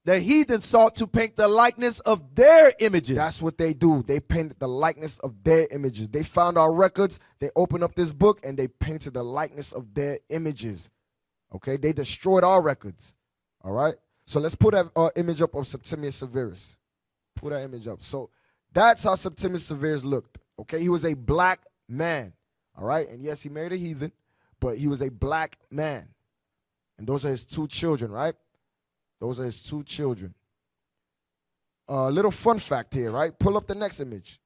The heathen sought to paint the likeness of their images. That's what they do. They painted the likeness of their images. They found our records. They opened up this book and they painted the likeness of their images. Okay, they destroyed our records. All right. So let's put that image up of Septimius Severus. Put that image up. So that's how Septimius Severus looked. Okay, he was a black man. All right, and yes, he married a heathen, but he was a black man. And those are his two children, right? Those are his two children. Little fun fact here, right? Pull up the next image.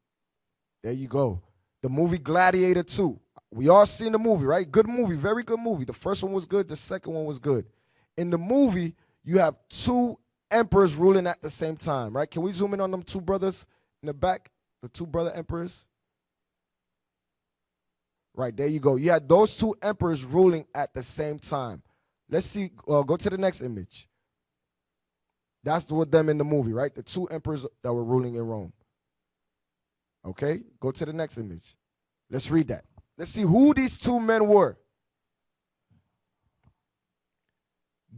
There you go. The movie Gladiator 2. We all seen the movie, right? Good movie, very good movie. The first one was good. The second one was good. In the movie, you have two emperors ruling at the same time, right? Can we zoom in on them two brothers in the back? The two brother emperors? Right, there you go. You had those two emperors ruling at the same time. Let's see. Go to the next image. That's with them in the movie, right? The two emperors that were ruling in Rome. Okay, go to the next image. Let's read that. Let's see who these two men were.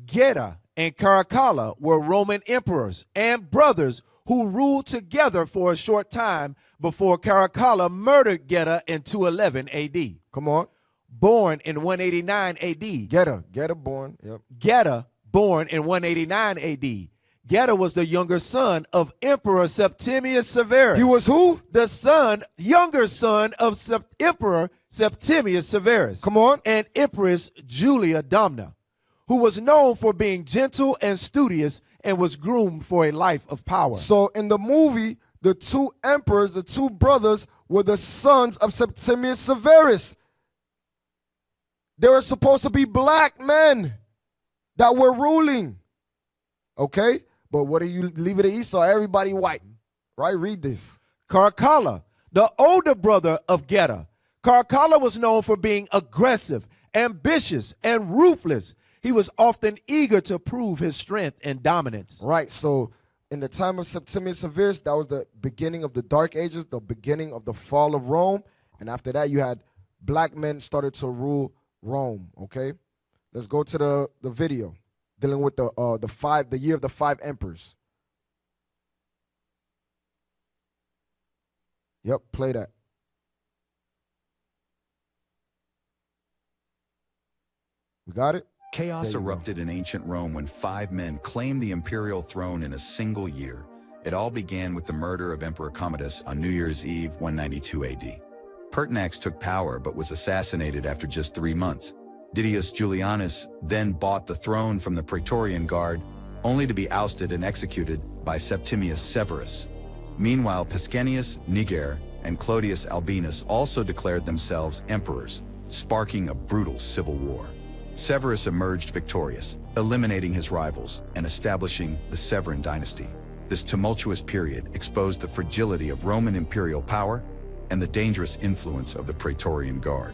Geta and Caracalla were Roman emperors and brothers who ruled together for a short time before Caracalla murdered Geta in 211 AD. Come on. Born in 189 AD. Geta born. Yep. Geta, born in 189 AD. Geta was the younger son of Emperor Septimius Severus. He was who? The younger son of Emperor Septimius Severus. Come on. And Empress Julia Domna, who was known for being gentle and studious and was groomed for a life of power. So in the movie, the two emperors, the two brothers, were the sons of Septimius Severus. They were supposed to be black men that were ruling. Okay? But what do you leave it to Esau? Everybody white. Right? Read this. Caracalla, the older brother of Geta. Caracalla was known for being aggressive, ambitious, and ruthless. He was often eager to prove his strength and dominance. Right. So in the time of Septimius Severus, that was the beginning of the Dark Ages, the beginning of the fall of Rome. And after that, you had black men started to rule Rome. Okay? Let's go to the video dealing with the year of the five emperors. Yep, play that. We got it? Chaos erupted in ancient Rome when 5 men claimed the imperial throne in a single year. It all began with the murder of Emperor Commodus on New Year's Eve, 192 AD. Pertinax took power but was assassinated after just 3 months. Didius Julianus then bought the throne from the Praetorian Guard, only to be ousted and executed by Septimius Severus. Meanwhile, Pescennius Niger and Clodius Albinus also declared themselves emperors, sparking a brutal civil war. Severus emerged victorious, eliminating his rivals and establishing the Severan dynasty. This tumultuous period exposed the fragility of Roman imperial power and the dangerous influence of the Praetorian Guard.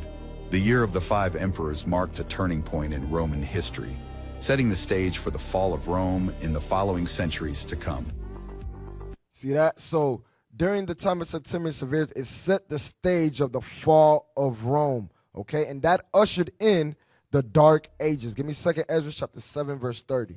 The year of the 5 emperors marked a turning point in Roman history, setting the stage for the fall of Rome in the following centuries to come. See that? So during the time of Septimius Severus, it set the stage of the fall of Rome. Okay, and that ushered in the Dark Ages. Give me 2nd Ezra chapter 7, verse 30.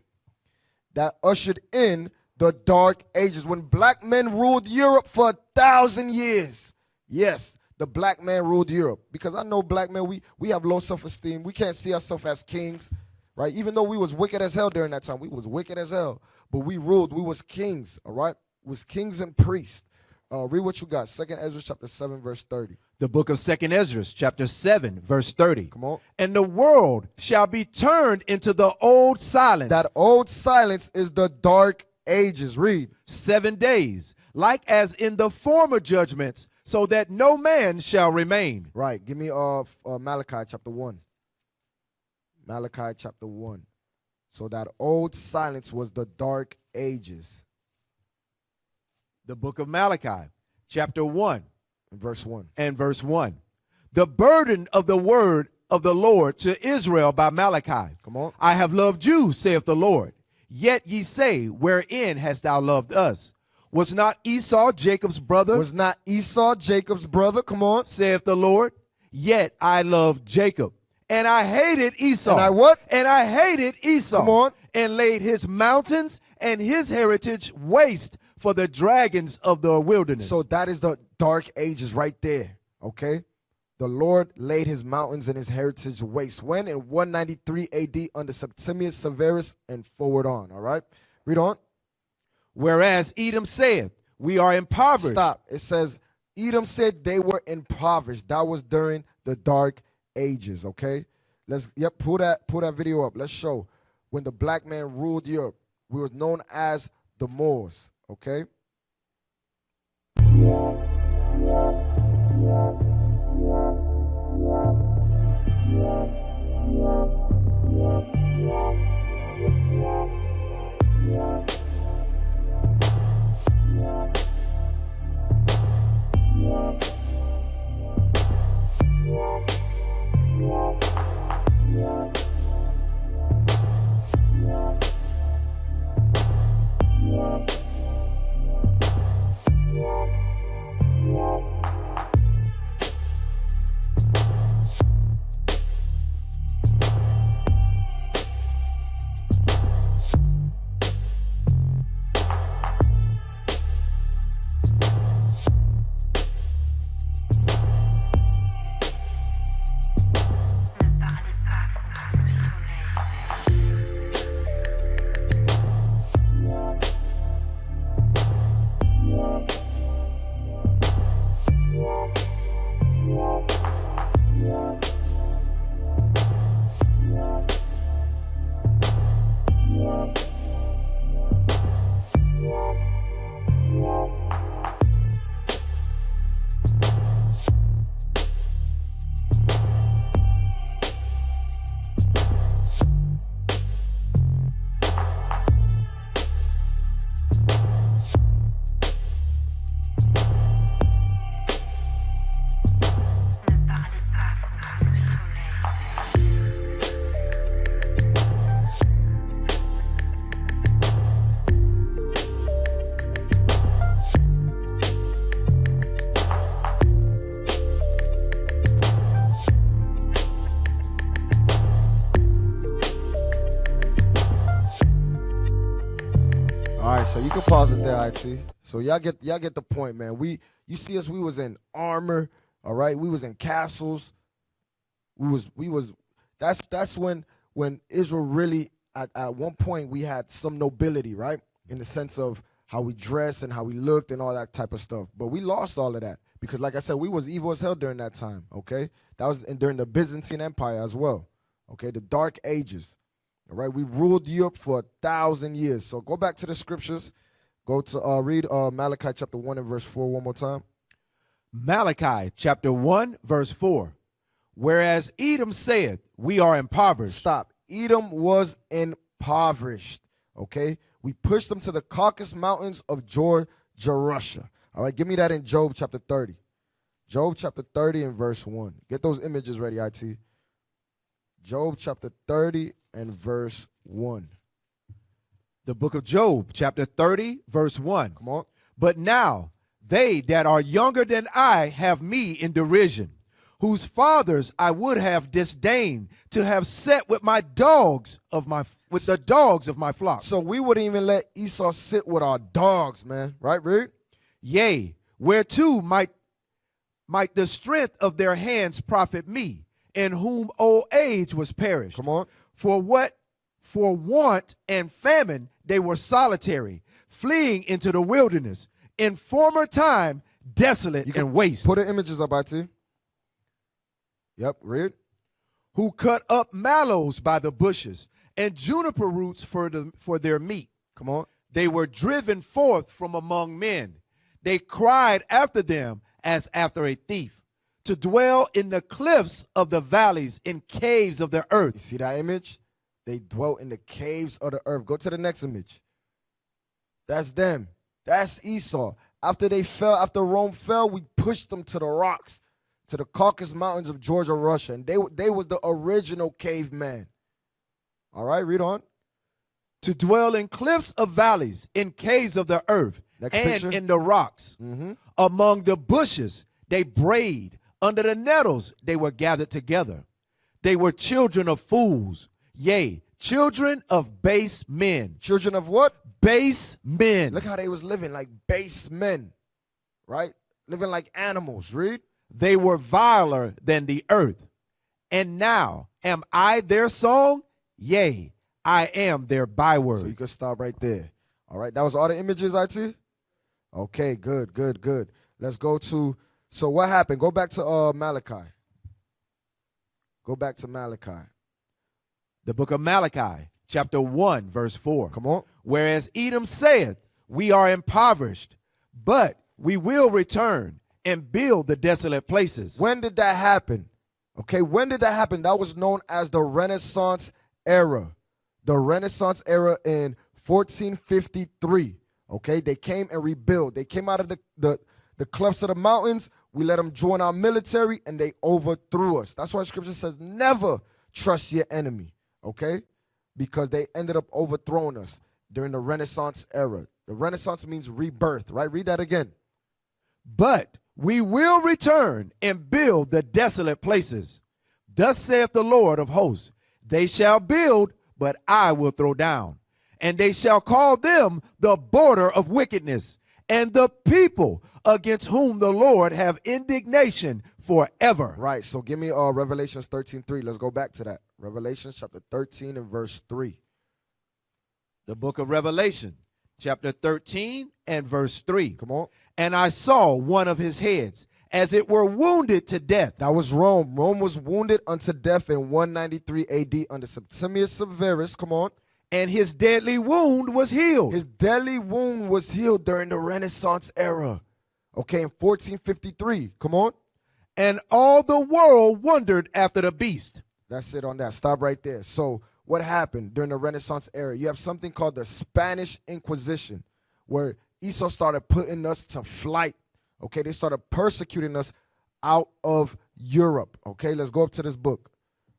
That ushered in the Dark Ages when black men ruled Europe for 1,000 years. Yes, the black man ruled Europe. Because I know black men, we have low self-esteem. We can't see ourselves as kings, right? Even though we was wicked as hell during that time. We was wicked as hell. But we ruled. We was kings, all right? We was kings and priests. Read what you got. 2nd Ezra chapter 7, verse 30. The book of 2nd Ezra, chapter 7, verse 30. Come on. And the world shall be turned into the old silence. That old silence is the Dark Ages. Read. 7 days, like as in the former judgments, so that no man shall remain. Right. Give me Malachi chapter 1. Malachi chapter 1. So that old silence was the Dark Ages. The book of Malachi, chapter 1. Verse 1. And verse 1. The burden of the word of the Lord to Israel by Malachi. Come on. I have loved you, saith the Lord. Yet ye say, wherein hast thou loved us? Was not Esau Jacob's brother? Was not Esau Jacob's brother? Come on. Saith the Lord. Yet I loved Jacob, and I hated Esau. And I what? And I hated Esau. Come on. And laid his mountains and his heritage waste for the dragons of the wilderness. So that is the dark ages right there, okay? The Lord laid his mountains and his heritage waste. When? In 193 AD under Septimius Severus and forward on, all right? Read on. Whereas Edom saith, we are impoverished. Stop. It says, Edom said they were impoverished. That was during the dark ages, okay? Pull that video up. Let's show when the black man ruled Europe. We were known as the Moors, okay? So you can pause it there, IT. So y'all get the point, man. You see us, we was in armor, all right? We was in castles. That's when Israel really at one point we had some nobility, right? In the sense of how we dressed and how we looked and all that type of stuff. But we lost all of that because, like I said, we was evil as hell during that time, okay? That was during the Byzantine Empire as well, okay? The Dark Ages. All right, we ruled Europe for 1,000 years. So go back to the scriptures. Go to read Malachi chapter 1 and verse 4 one more time. Malachi chapter 1 verse 4. Whereas Edom said, we are impoverished. Stop. Edom was impoverished. Okay, we pushed them to the Caucasus Mountains of Georgia, Russia. All right, give me that in Job chapter 30. Job chapter 30 and verse 1. Get those images ready, IT. Job chapter 30 and verse 1. The book of Job, chapter 30, verse 1. Come on. But now they that are younger than I have me in derision, whose fathers I would have disdained to have set with the dogs of my flock. So we wouldn't even let Esau sit with our dogs, man. Right, Reed? Yea, whereto might the strength of their hands profit me, in whom old age was perished. Come on. For want and famine they were solitary, fleeing into the wilderness. In former time, desolate and waste. Put the images up, IT. Yep, read. Who cut up mallows by the bushes and juniper roots for their meat. Come on. They were driven forth from among men. They cried after them as after a thief, to dwell in the cliffs of the valleys, in caves of the earth. You see that image? They dwelt in the caves of the earth. Go to the next image. That's them. That's Esau. After they fell, after Rome fell, we pushed them to the rocks, to the Caucasus Mountains of Georgia, Russia. And they was the original caveman. All right, read on. To dwell in cliffs of valleys, in caves of the earth. Next and picture. in the rocks. Among the bushes they brayed. Under the nettles they were gathered together. They were children of fools, yea, children of base men. Children of what? Base men. Look how they was living like base men, right? Living like animals. Read. They were viler than the earth. And now am I their song? Yea, I am their byword. So you can stop right there. All right, that was all the images, IT? Okay, good, good, good. Let's go to, so what happened? Go back to Malachi. Go back to Malachi. The book of Malachi, chapter 1, verse 4. Come on. Whereas Edom saith, we are impoverished, but we will return and build the desolate places. When did that happen? Okay, when did that happen? That was known as the Renaissance era. The Renaissance era in 1453. Okay, they came and rebuilt. They came out of the clefts of the mountains. We let them join our military and they overthrew us. That's why scripture says never trust your enemy. Okay, because they ended up overthrowing us during the Renaissance era. The Renaissance means rebirth, right? Read that again. But we will return and build the desolate places. Thus saith the Lord of hosts, they shall build, but I will throw down. And they shall call them the border of wickedness, and the people against whom the Lord have indignation forever. Right, so give me Revelations 13:3. Let's go back to that. Revelation chapter 13 and verse 3. The book of Revelation, chapter 13 and verse 3. Come on. And I saw one of his heads, as it were wounded to death. That was Rome. Rome was wounded unto death in 193 AD under Septimius Severus. Come on. And his deadly wound was healed. His deadly wound was healed during the Renaissance era. Okay, in 1453. Come on. And all the world wondered after the beast. That's it on that. Stop right there. So what happened during the Renaissance era? You have something called the Spanish Inquisition, where Esau started putting us to flight. Okay, they started persecuting us out of Europe. Okay, let's go up to this book.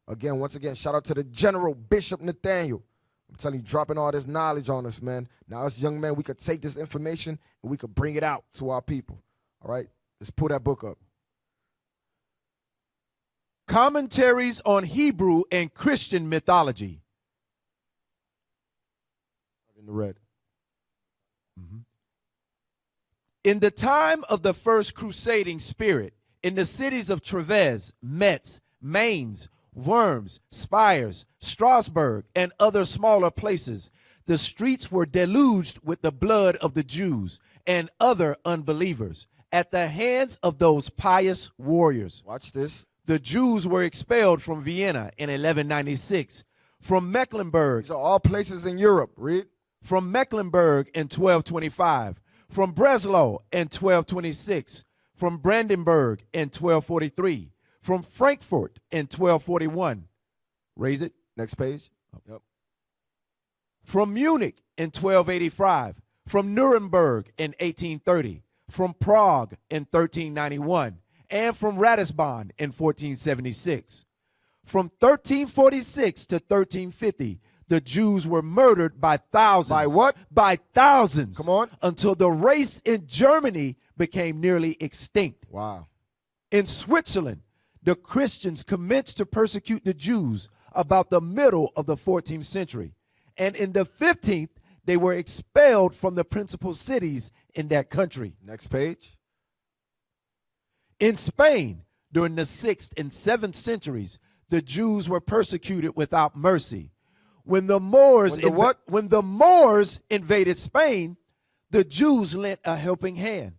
Again, once again, shout out to the General Bishop Nathaniel. I'm telling you, dropping all this knowledge on us, man. Now, us young men, we could take this information and we could bring it out to our people. All right, let's pull that book up. Commentaries on Hebrew and Christian mythology. In the red. In the time of the first crusading spirit, in the cities of Treves, Metz, Mainz, Worms, Spires, Strasbourg, and other smaller places, the streets were deluged with the blood of the Jews and other unbelievers at the hands of those pious warriors. Watch this. The Jews were expelled from Vienna in 1196, from Mecklenburg. These are all places in Europe. Read. From Mecklenburg in 1225, from Breslau in 1226, from Brandenburg in 1243, from Frankfurt in 1241. Raise it. Next page. Yep. From Munich in 1285, from Nuremberg in 1830, from Prague in 1391, and from Ratisbon in 1476. From 1346 to 1350, the Jews were murdered by thousands. By what? By thousands. Come on. Until the race in Germany became nearly extinct. Wow. In Switzerland, the Christians commenced to persecute the Jews about the middle of the 14th century. And in the 15th, they were expelled from the principal cities in that country. Next page. In Spain, during the 6th and 7th centuries, the Jews were persecuted without mercy. When the Moors invaded Spain, the Jews lent a helping hand.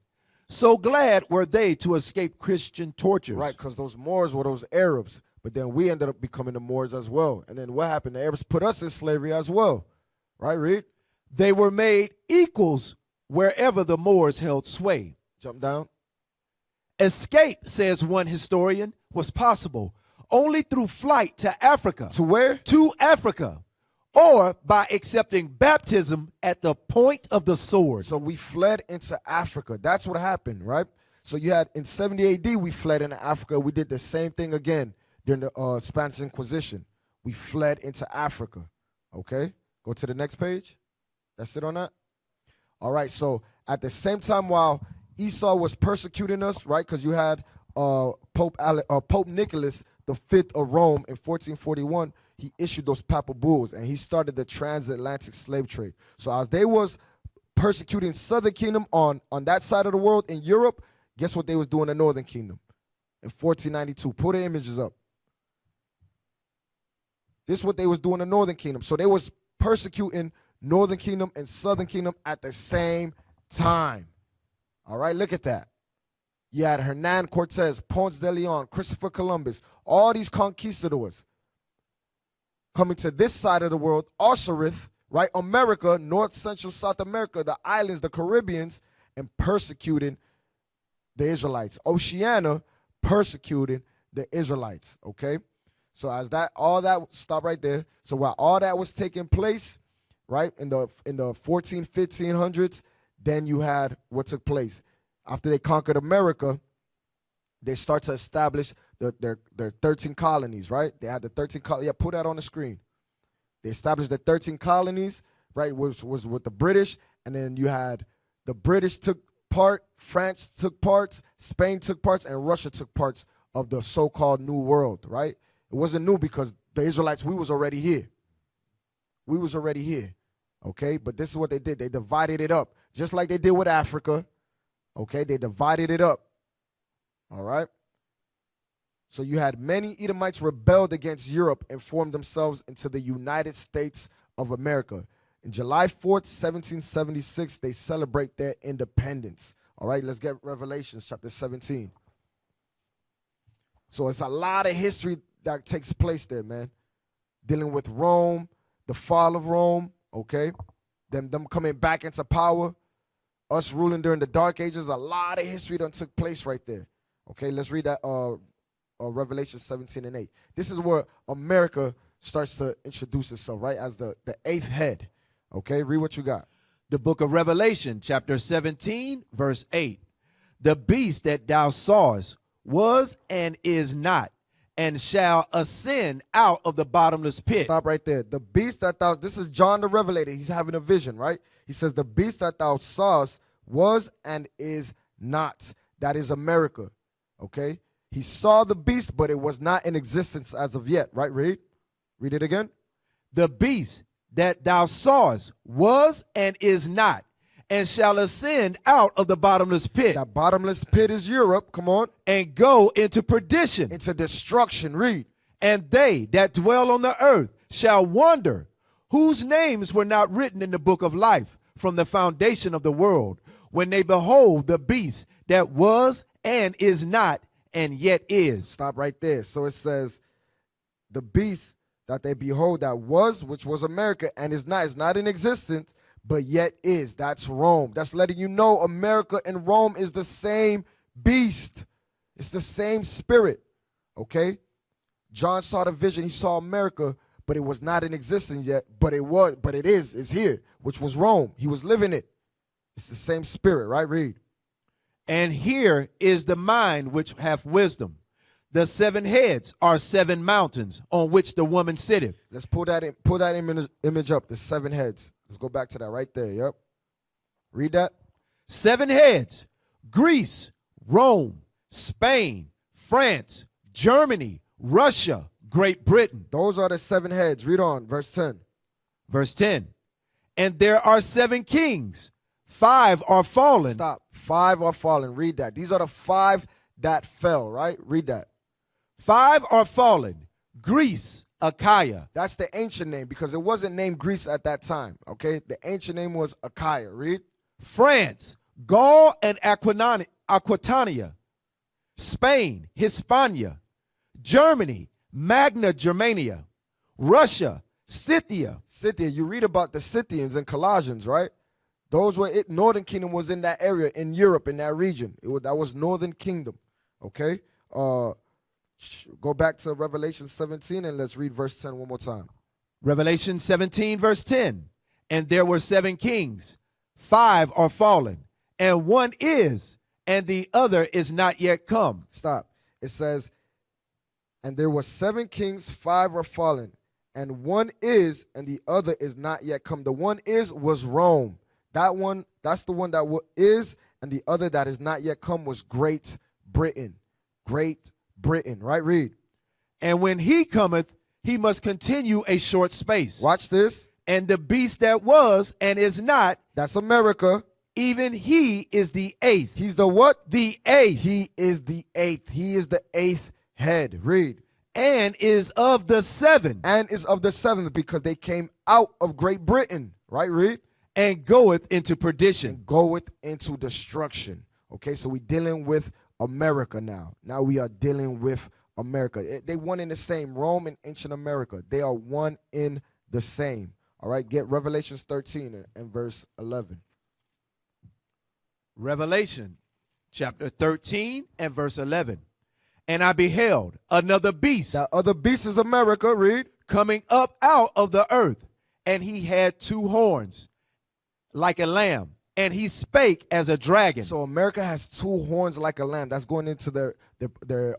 So glad were they to escape Christian tortures. Right, because those Moors were those Arabs. But then we ended up becoming the Moors as well. And then what happened? The Arabs put us in slavery as well. Right, Reed? They were made equals wherever the Moors held sway. Jump down. Escape, says one historian, was possible only through flight to Africa. To where? To Africa. Or by accepting baptism at the point of the sword. So we fled into Africa. That's what happened, right? So you had in 70 AD, we fled into Africa. We did the same thing again during the Spanish Inquisition. We fled into Africa. Okay? Go to the next page. That's it on that. All right, so At the same time, while Esau was persecuting us, right? Because you had Pope Nicholas V of Rome in 1441. He issued those papal bulls, and he started the transatlantic slave trade. So as they was persecuting Southern Kingdom on that side of the world in Europe, guess what they was doing in Northern Kingdom in 1492? Pull the images up. This is what they was doing in Northern Kingdom. So they was persecuting Northern Kingdom and Southern Kingdom at the same time. All right, look at that. You had Hernan Cortez, Ponce de Leon, Christopher Columbus, all these conquistadors coming to this side of the world, Osirith, right? America, North, Central, South America, the islands, the Caribbeans, and persecuting the Israelites. Oceania persecuting the Israelites, okay? So as that, all that, stop right there. So while all that was taking place, right, in the 14, 1500s, then you had what took place. After they conquered America, they start to establish their 13 colonies, right? They had the 13 colonies. Yeah, put that on the screen. They established the 13 colonies, right, which was with the British. And then you had the British took part, France took parts, Spain took parts, and Russia took parts of the so-called New World, right? It wasn't new because the Israelites, we was already here. We was already here, okay? But this is what they did. They divided it up, just like they did with Africa, okay? They divided it up, all right? So you had many Edomites rebelled against Europe and formed themselves into the United States of America. In July 4th, 1776, they celebrate their independence. All right, let's get Revelation chapter 17. So it's a lot of history that takes place there, man. Dealing with Rome, the fall of Rome, okay? Them coming back into power, us ruling during the Dark Ages. A lot of history that took place right there. Okay, let's read that Revelation 17 and 8. This is where America starts to introduce itself, right, as the eighth head. Okay, read what you got. The book of Revelation, chapter 17, verse 8. The beast that thou sawest was and is not, and shall ascend out of the bottomless pit. Stop right there. The beast that thou, this is John the Revelator. He's having a vision, right? He says, the beast that thou sawest was and is not. That is America, okay? He saw the beast, but it was not in existence as of yet, right? Read it again. The beast that thou sawest was and is not, and shall ascend out of the bottomless pit. That bottomless pit is Europe, come on. And go into perdition. Into destruction, read. And they that dwell on the earth shall wonder, whose names were not written in the book of life from the foundation of the world, when they behold the beast that was and is not, and yet is. Stop right there. So it says, the beast that they behold that was, which was America, and is not in existence, but yet is. That's Rome. That's letting you know America and Rome is the same beast. It's the same spirit, okay? John saw the vision. He saw America, but it was not in existence yet, but it is. It's here, which was Rome. He was living it. It's the same spirit, right? Read. And here is the mind which hath wisdom. The 7 heads are 7 mountains on which the woman sitteth. Let's pull that image up, the 7 heads. Let's go back to that right there, yep. Read that. 7 heads, Greece, Rome, Spain, France, Germany, Russia, Great Britain. Those are the 7 heads. Read on, verse 10. Verse 10. And there are 7 kings, 5 are fallen. Stop. 5 are fallen. Read that. These are the 5 that fell, right? Read that. 5 are fallen. Greece, Achaia. That's the ancient name because it wasn't named Greece at that time, okay? The ancient name was Achaia. Read. France, Gaul and Aquitania. Spain, Hispania. Germany, Magna Germania. Russia, Scythia. Scythia. You read about the Scythians in Colossians, right? Those were it. Northern Kingdom was in that area, in Europe, in that region. That was Northern Kingdom, okay? Go back to Revelation 17 and let's read verse 10 one more time. Revelation 17, verse 10. And there were 7 kings, 5 are fallen, and one is, and the other is not yet come. Stop. It says, and there were 7 kings, 5 are fallen, and one is, and the other is not yet come. The one is was Rome. That one, That's the one that is, and the other that is not yet come was Great Britain. Great Britain, right? Read. And when he cometh, he must continue a short space. Watch this. And the beast that was and is not, That's America. even he is the eighth. He's the what? The eighth. He is the eighth. He is the eighth head. Read. And is of the seven. And is of the seventh, because they came out of Great Britain. Right? Read. And goeth into perdition. And goeth into destruction. Okay, so we're dealing with America now. Now we are dealing with America. They one in the same. Rome and ancient America. They are one in the same. All right, get Revelations 13 and verse 11. Revelation chapter 13 and verse 11. And I beheld another beast. That other beast is America. Read. Coming up out of the earth, and he had two horns like a lamb, and he spake as a dragon. So America has two horns like a lamb. That's going into their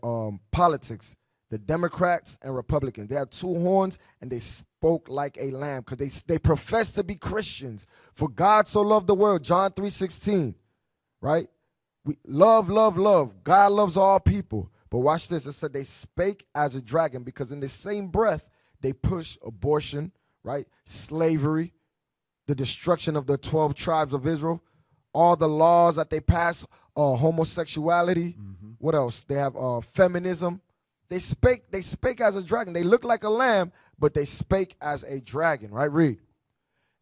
politics. The Democrats and Republicans, they have two horns, and they spoke like a lamb because they profess to be Christians. For God so loved the world, John 3:16, right? We love, love, love. God loves all people. But watch this. It said they spake as a dragon, because in the same breath, they push abortion, right? Slavery, the destruction of the 12 tribes of Israel, all the laws that they pass, homosexuality. What else? They have feminism. They spake as a dragon. They look like a lamb, but they spake as a dragon, right? Read.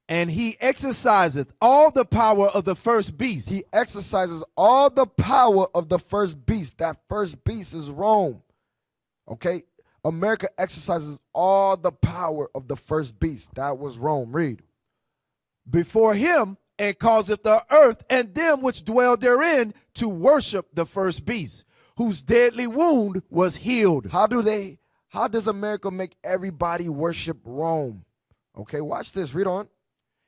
And he exerciseth all the power of the first beast. He exercises all the power of the first beast. That first beast is Rome. Okay? America exercises all the power of the first beast. That was Rome. Read. Before him, and causeth the earth and them which dwell therein to worship the first beast, whose deadly wound was healed. How does America make everybody worship Rome? Okay, watch this. Read on.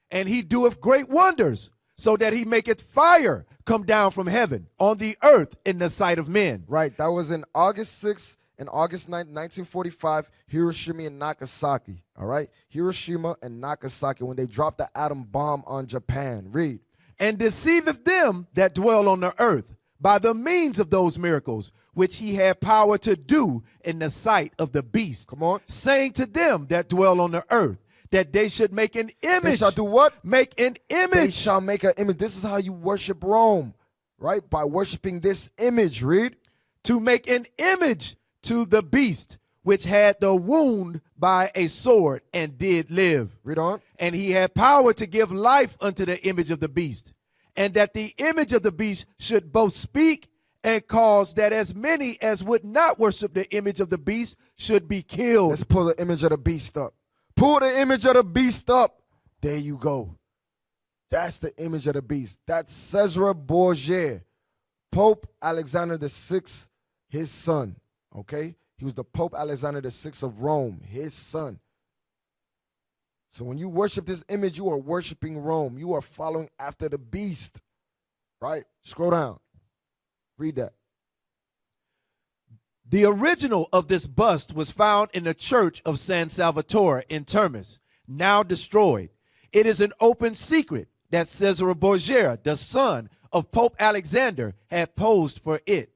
And he doeth great wonders, so that he maketh fire come down from heaven on the earth in the sight of men. Right, that was in August 6th and August 9th, 1945, Hiroshima and Nagasaki. All right, Hiroshima and Nagasaki, when they dropped the atom bomb on Japan. Read. And deceiveth them that dwell on the earth by the means of those miracles which he had power to do in the sight of the beast. Come on. Saying to them that dwell on the earth, that they should make an image. They shall do what? Make an image. They shall make an image. This is how you worship Rome, right? By worshiping this image. Read. To make an image to the beast, which had the wound by a sword and did live. Read on. And he had power to give life unto the image of the beast, and that the image of the beast should both speak and cause that as many as would not worship the image of the beast should be killed. Let's pull the image of the beast up. Pull the image of the beast up. There you go. That's the image of the beast. That's Caesar Borgia, Pope Alexander VI, his son. Okay? He was the Pope Alexander VI of Rome, his son. So when you worship this image, you are worshiping Rome. You are following after the beast. Right? Scroll down. Read that. The original of this bust was found in the church of San Salvatore in Termes, now destroyed. It is an open secret that Caesar Borgia, the son of Pope Alexander, had posed for it.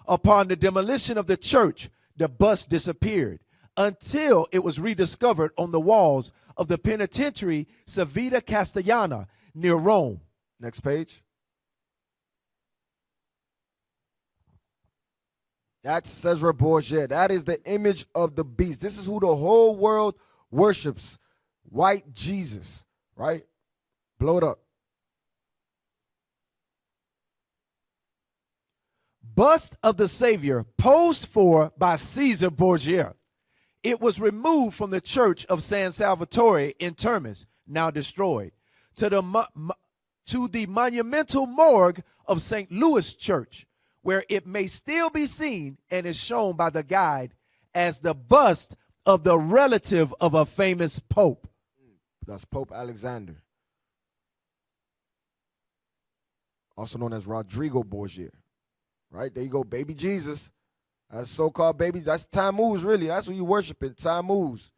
Upon the demolition of the church, the bust disappeared until it was rediscovered on the walls of the penitentiary Civita Castellana near Rome. Next page. That's Caesar Borgia. That is the image of the beast. This is who the whole world worships. White Jesus, right? Blow it up. Bust of the Savior posed for by Caesar Borgia. It was removed from the church of San Salvatore in Termes, now destroyed, to the monumental morgue of St. Louis Church, where it may still be seen and is shown by the guide as the bust of the relative of a famous pope. That's Pope Alexander, also known as Rodrigo Borgia. Right? There you go, baby Jesus. That's so-called baby. That's Tammuz, really. That's who you worshiping, Tammuz.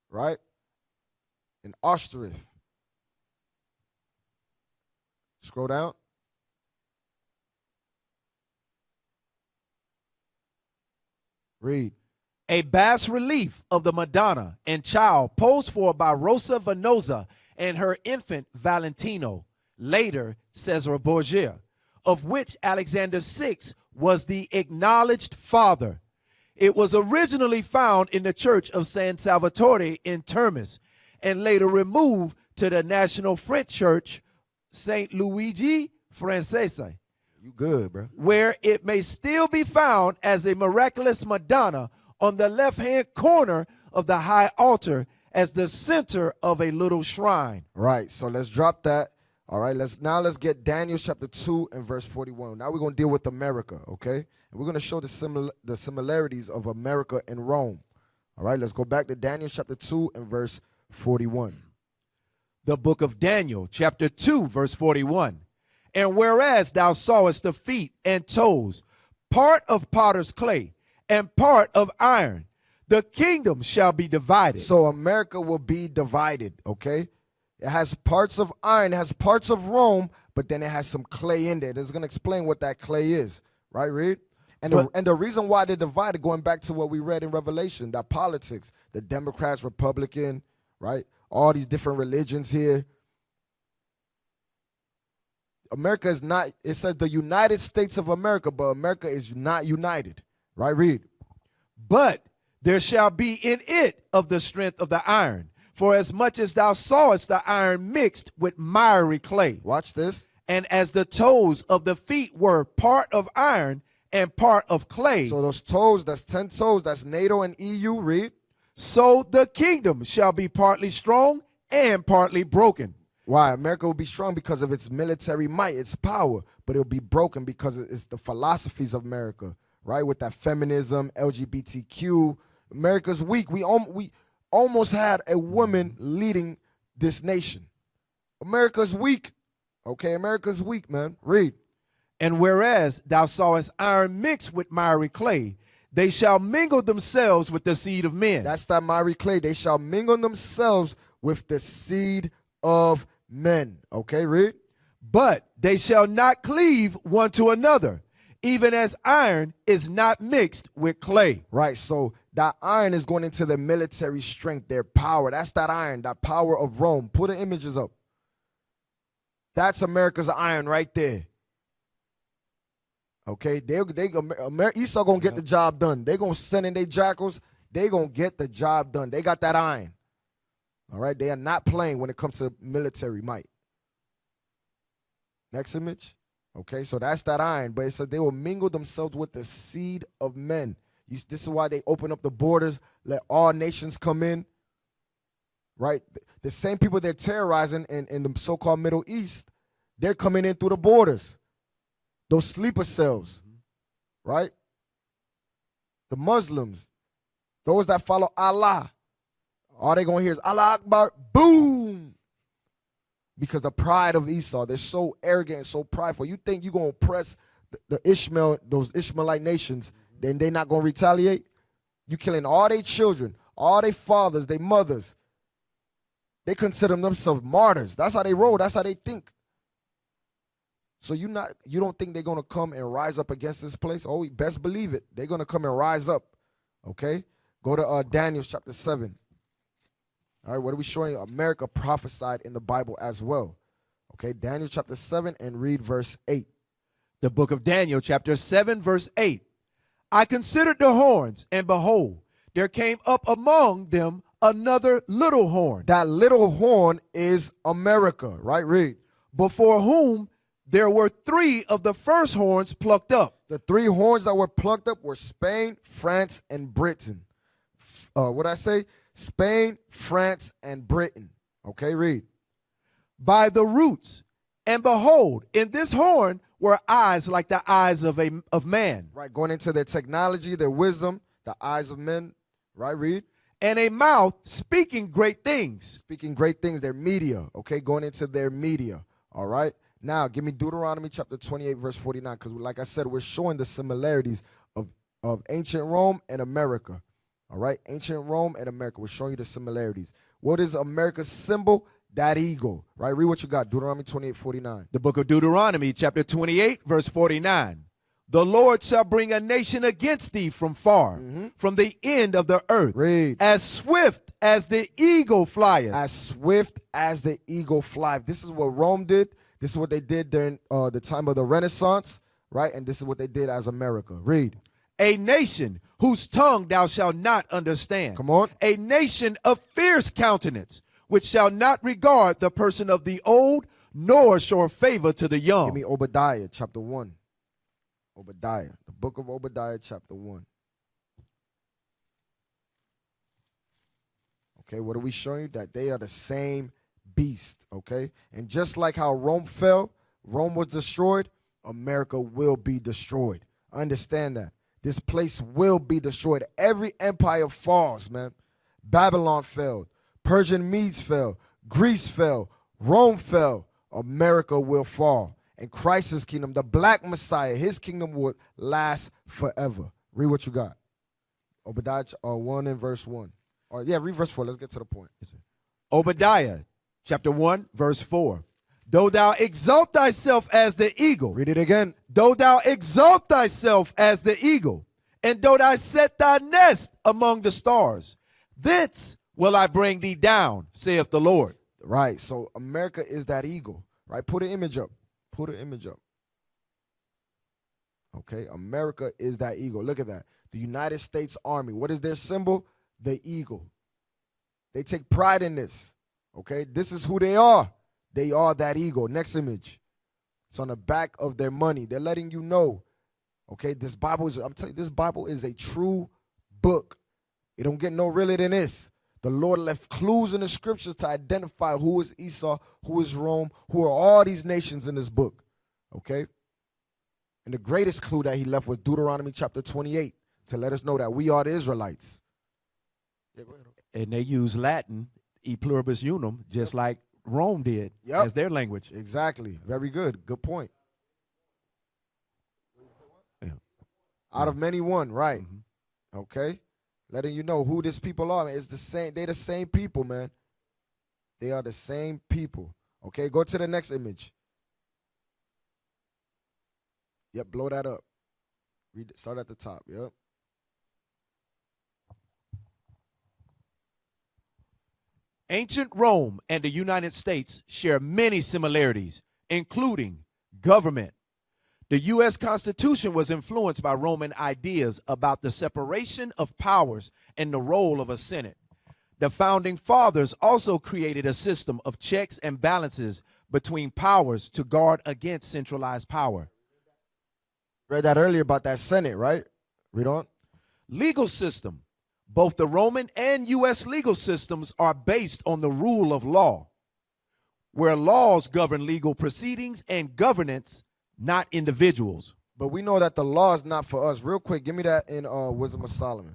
Right? In Ostrich. Scroll down. Read. A bas relief of the Madonna and Child posed for by Rosa Venosa and her infant Valentino, later Cesare Borgia, of which Alexander VI was the acknowledged father. It was originally found in the Church of San Salvatore in Termes and later removed to the National French Church Saint Luigi Francese, You good, bro. where it may still be found as a miraculous Madonna on the left-hand corner of the high altar as the center of a little shrine. Right, so let's drop that. All right, let's get Daniel chapter 2 and verse 41. Now we're going to deal with America, okay? And we're going to show the similarities of America and Rome. All right, let's go back to Daniel chapter 2 and verse 41. The book of Daniel, chapter 2, verse 41. And whereas thou sawest the feet and toes, part of potter's clay and part of iron, the kingdom shall be divided. So America will be divided, okay? It has parts of iron, it has parts of Rome, but then it has some clay in there. It's going to explain what that clay is, right, Reed? And the reason why they're divided, going back to what we read in Revelation, that politics, the Democrats, Republican, right? All these different religions here. America is not, it says the United States of America, but America is not united, right, Reed? But there shall be in it of the strength of the iron, for as much as thou sawest the iron mixed with miry clay. Watch this. And as the toes of the feet were part of iron and part of clay, So those toes, that's 10 toes, that's NATO and EU, Reed. so the kingdom shall be partly strong and partly broken. Why? America will be strong because of its military might, its power, but it'll be broken because it's the philosophies of America, right? With that feminism, LGBTQ. America's weak. We almost had a woman leading this nation. America's weak. Okay, America's weak, man. Read. And whereas thou sawest iron mixed with miry clay, they shall mingle themselves with the seed of men. That's that miry clay. They shall mingle themselves with the seed of men. Okay, read. But they shall not cleave one to another, even as iron is not mixed with clay. Right, so that iron is going into their military strength, their power. That's that iron, that power of Rome. Put the images up. That's America's iron right there. Okay, Esau gonna get the job done. They gonna send in their jackals. They gonna get the job done. They got that iron. All right, they are not playing when it comes to military might. Next image. Okay, so that's that iron. But it said they will mingle themselves with the seed of men. This is why they open up the borders, let all nations come in. Right? The same people they're terrorizing in the so-called Middle East, they're coming in through the borders. Those sleeper cells. Right? The Muslims, those that follow Allah, all they're going to hear is Allah Akbar, boom. Because the pride of Esau, they're so arrogant and so prideful. You think you're going to oppress those Ishmaelite nations, then they're not going to retaliate? You killing all their children, all their fathers, their mothers. They consider themselves martyrs. That's how they roll. That's how they think. So you don't think they're going to come and rise up against this place? Oh, best believe it. They're going to come and rise up. Okay? Go to Daniel chapter 7. All right, what are we showing? America prophesied in the Bible as well. Okay, Daniel chapter 7 and read verse 8. The book of Daniel, chapter 7, verse 8. I considered the horns, and behold, there came up among them another little horn. That little horn is America, right? Read. Before whom there were 3 of the first horns plucked up. The 3 horns that were plucked up were Spain, France, and Britain. What did I say? Spain, France, and Britain. Okay, read. By the roots, and behold, in this horn were eyes like the eyes of man. Right, going into their technology, their wisdom, the eyes of men. Right, read. And a mouth speaking great things. Speaking great things, their media. Okay, going into their media. All right. Now, give me Deuteronomy chapter 28, verse 49, because like I said, we're showing the similarities of ancient Rome and America. All right, ancient Rome and America. We're showing you the similarities. What is America's symbol? that eagle, right? Read what you got. Deuteronomy 28:49. The book of Deuteronomy, chapter 28, verse 49. The Lord shall bring a nation against thee from far, from the end of the earth, Read. as swift as the eagle flieth. As swift as the eagle flies. This is what Rome did. This is what they did during the time of the Renaissance, right? And this is what they did as America. Read. A nation whose tongue thou shalt not understand. Come on. A nation of fierce countenance, which shall not regard the person of the old, nor show favor to the young. Give me Obadiah chapter 1. Obadiah, the book of Obadiah chapter 1. Okay, what are we showing you? That they are the same beast, okay? And just like how Rome fell, Rome was destroyed, America will be destroyed. Understand that. This place will be destroyed. Every empire falls, man. Babylon fell. Persian Medes fell. Greece fell. Rome fell. America will fall. And Christ's kingdom, the black Messiah, his kingdom will last forever. Read what you got. Obadiah 1 and verse 1. Or yeah, read verse 4. Let's get to the point. Obadiah, chapter 1, verse 4. Though thou exalt thyself as the eagle. Read it again. Though thou exalt thyself as the eagle, and though thou set thy nest among the stars, thence will I bring thee down, saith the Lord. Right. So America is that eagle. Right. Put an image up. Put an image up. Okay. America is that eagle. Look at that. The United States Army. What is their symbol? The eagle. They take pride in this. Okay. This is who they are. They are that eagle. Next image. It's on the back of their money. They're letting you know. Okay. This Bible is, I'm telling you, this Bible is a true book. It don't get no realer than this. The Lord left clues in the scriptures to identify who is Esau, who is Rome, who are all these nations in this book. Okay? And the greatest clue that he left was Deuteronomy chapter 28 to let us know that we are the Israelites. Yeah, go ahead. And they use Latin, e pluribus unum, just like Rome did as their language. Exactly. Very good. Good point. Yeah. Out of many one, right. Okay? Letting you know who these people are. It's the same. They're the same people, man. They are the same people. Okay, go to the next image. Yep, blow that up. Read. Start at the top. Yep. Ancient Rome and the United States share many similarities, including government. The U.S. Constitution was influenced by Roman ideas about the separation of powers and the role of a Senate. The founding fathers also created a system of checks and balances between powers to guard against centralized power. Read that earlier about that Senate, right? Read on. Legal system. Both the Roman and U.S. legal systems are based on the rule of law, where laws govern legal proceedings and governance, not individuals. But we know that the law is not for us. Real quick, give me that in Wisdom of Solomon.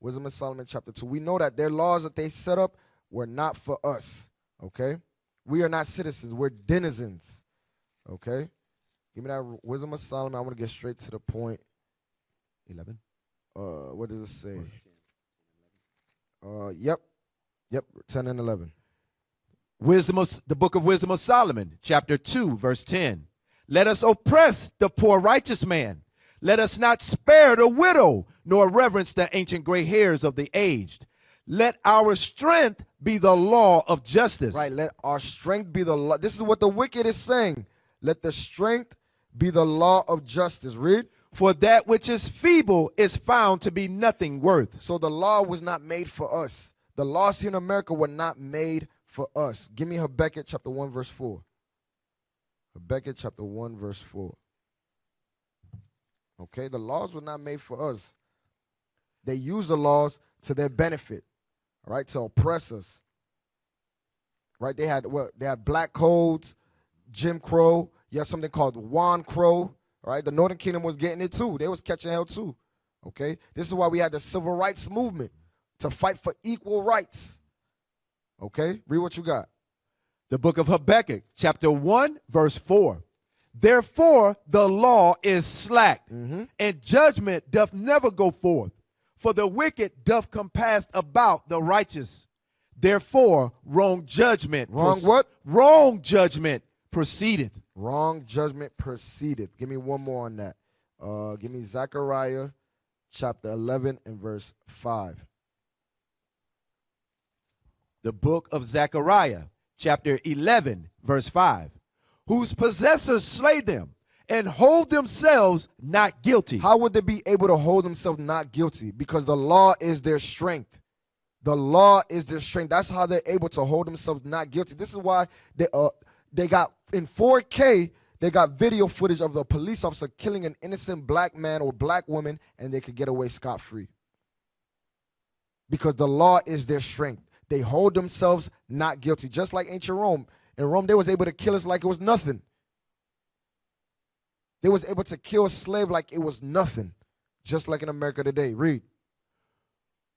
Wisdom of Solomon chapter 2. We know that their laws that they set up were not for us, okay? We are not citizens. We're denizens, okay? Give me that Wisdom of Solomon. I want to get straight to the point. 11. What does it say? Yep, 10 and 11. The book of Wisdom of Solomon, chapter 2, verse 10. Let us oppress the poor righteous man. Let us not spare the widow, nor reverence the ancient gray hairs of the aged. Let our strength be the law of justice. Right, let our strength be the law. This is what the wicked is saying. Let the strength be the law of justice. Read. For that which is feeble is found to be nothing worth. So the law was not made for us. The laws here in America were not made for us. Give me Habakkuk chapter 1, verse 4. Habakkuk chapter 1, verse 4. Okay, the laws were not made for us. They use the laws to their benefit, all right, to oppress us. Right? They had black codes, Jim Crow. You have something called Juan Crow. All right, the Northern Kingdom was getting it too. They was catching hell too. Okay, this is why we had the civil rights movement to fight for equal rights. Okay, read what you got. The book of Habakkuk, chapter 1, verse 4. Therefore the law is slack, and judgment doth never go forth. For the wicked doth compass about the righteous. Therefore, wrong judgment. Wrong what? Wrong judgment proceedeth. Wrong judgment proceedeth. Give me one more on that. Give me Zechariah chapter 11 and verse 5. The book of Zechariah, chapter 11, verse 5. Whose possessors slay them and hold themselves not guilty. How would they be able to hold themselves not guilty? Because the law is their strength. The law is their strength. That's how they're able to hold themselves not guilty. This is why they got in 4K, they got video footage of the police officer killing an innocent black man or black woman, and they could get away scot-free. Because the law is their strength. They hold themselves not guilty, just like ancient Rome. In Rome, they was able to kill us like it was nothing. They was able to kill a slave like it was nothing, just like in America today. Read.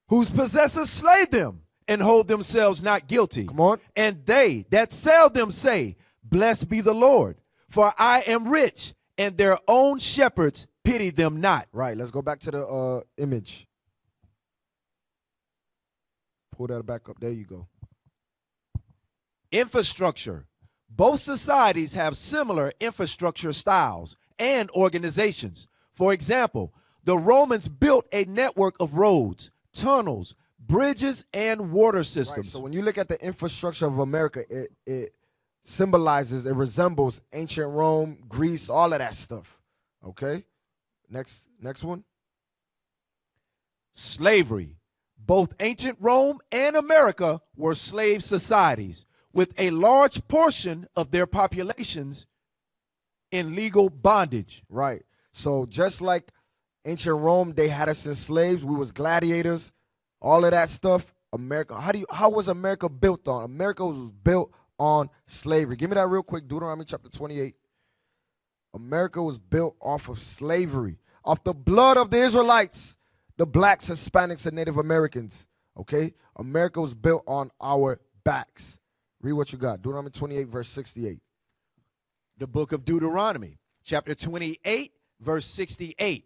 Whose possessors slay them and hold themselves not guilty. Come on. And they that sell them say, Blessed be the Lord, for I am rich, and their own shepherds pity them not. Right, let's go back to the image. Pull that back up. There you go. Infrastructure. Both societies have similar infrastructure styles and organizations. For example, the Romans built a network of roads, tunnels, bridges, and water systems. Right, so when you look at the infrastructure of America, it symbolizes, it resembles ancient Rome, Greece, all of that stuff. Okay? Next one. Slavery. Both ancient Rome and America were slave societies, with a large portion of their populations in legal bondage. Right. So just like ancient Rome, they had us as slaves. We was gladiators, all of that stuff. America, how was America built on? America was built on slavery. Give me that real quick. Deuteronomy chapter 28. America was built off of slavery, off the blood of the Israelites, the blacks, Hispanics, and Native Americans. Okay? America was built on our backs. Read what you got. Deuteronomy 28, verse 68. The book of Deuteronomy, chapter 28, verse 68.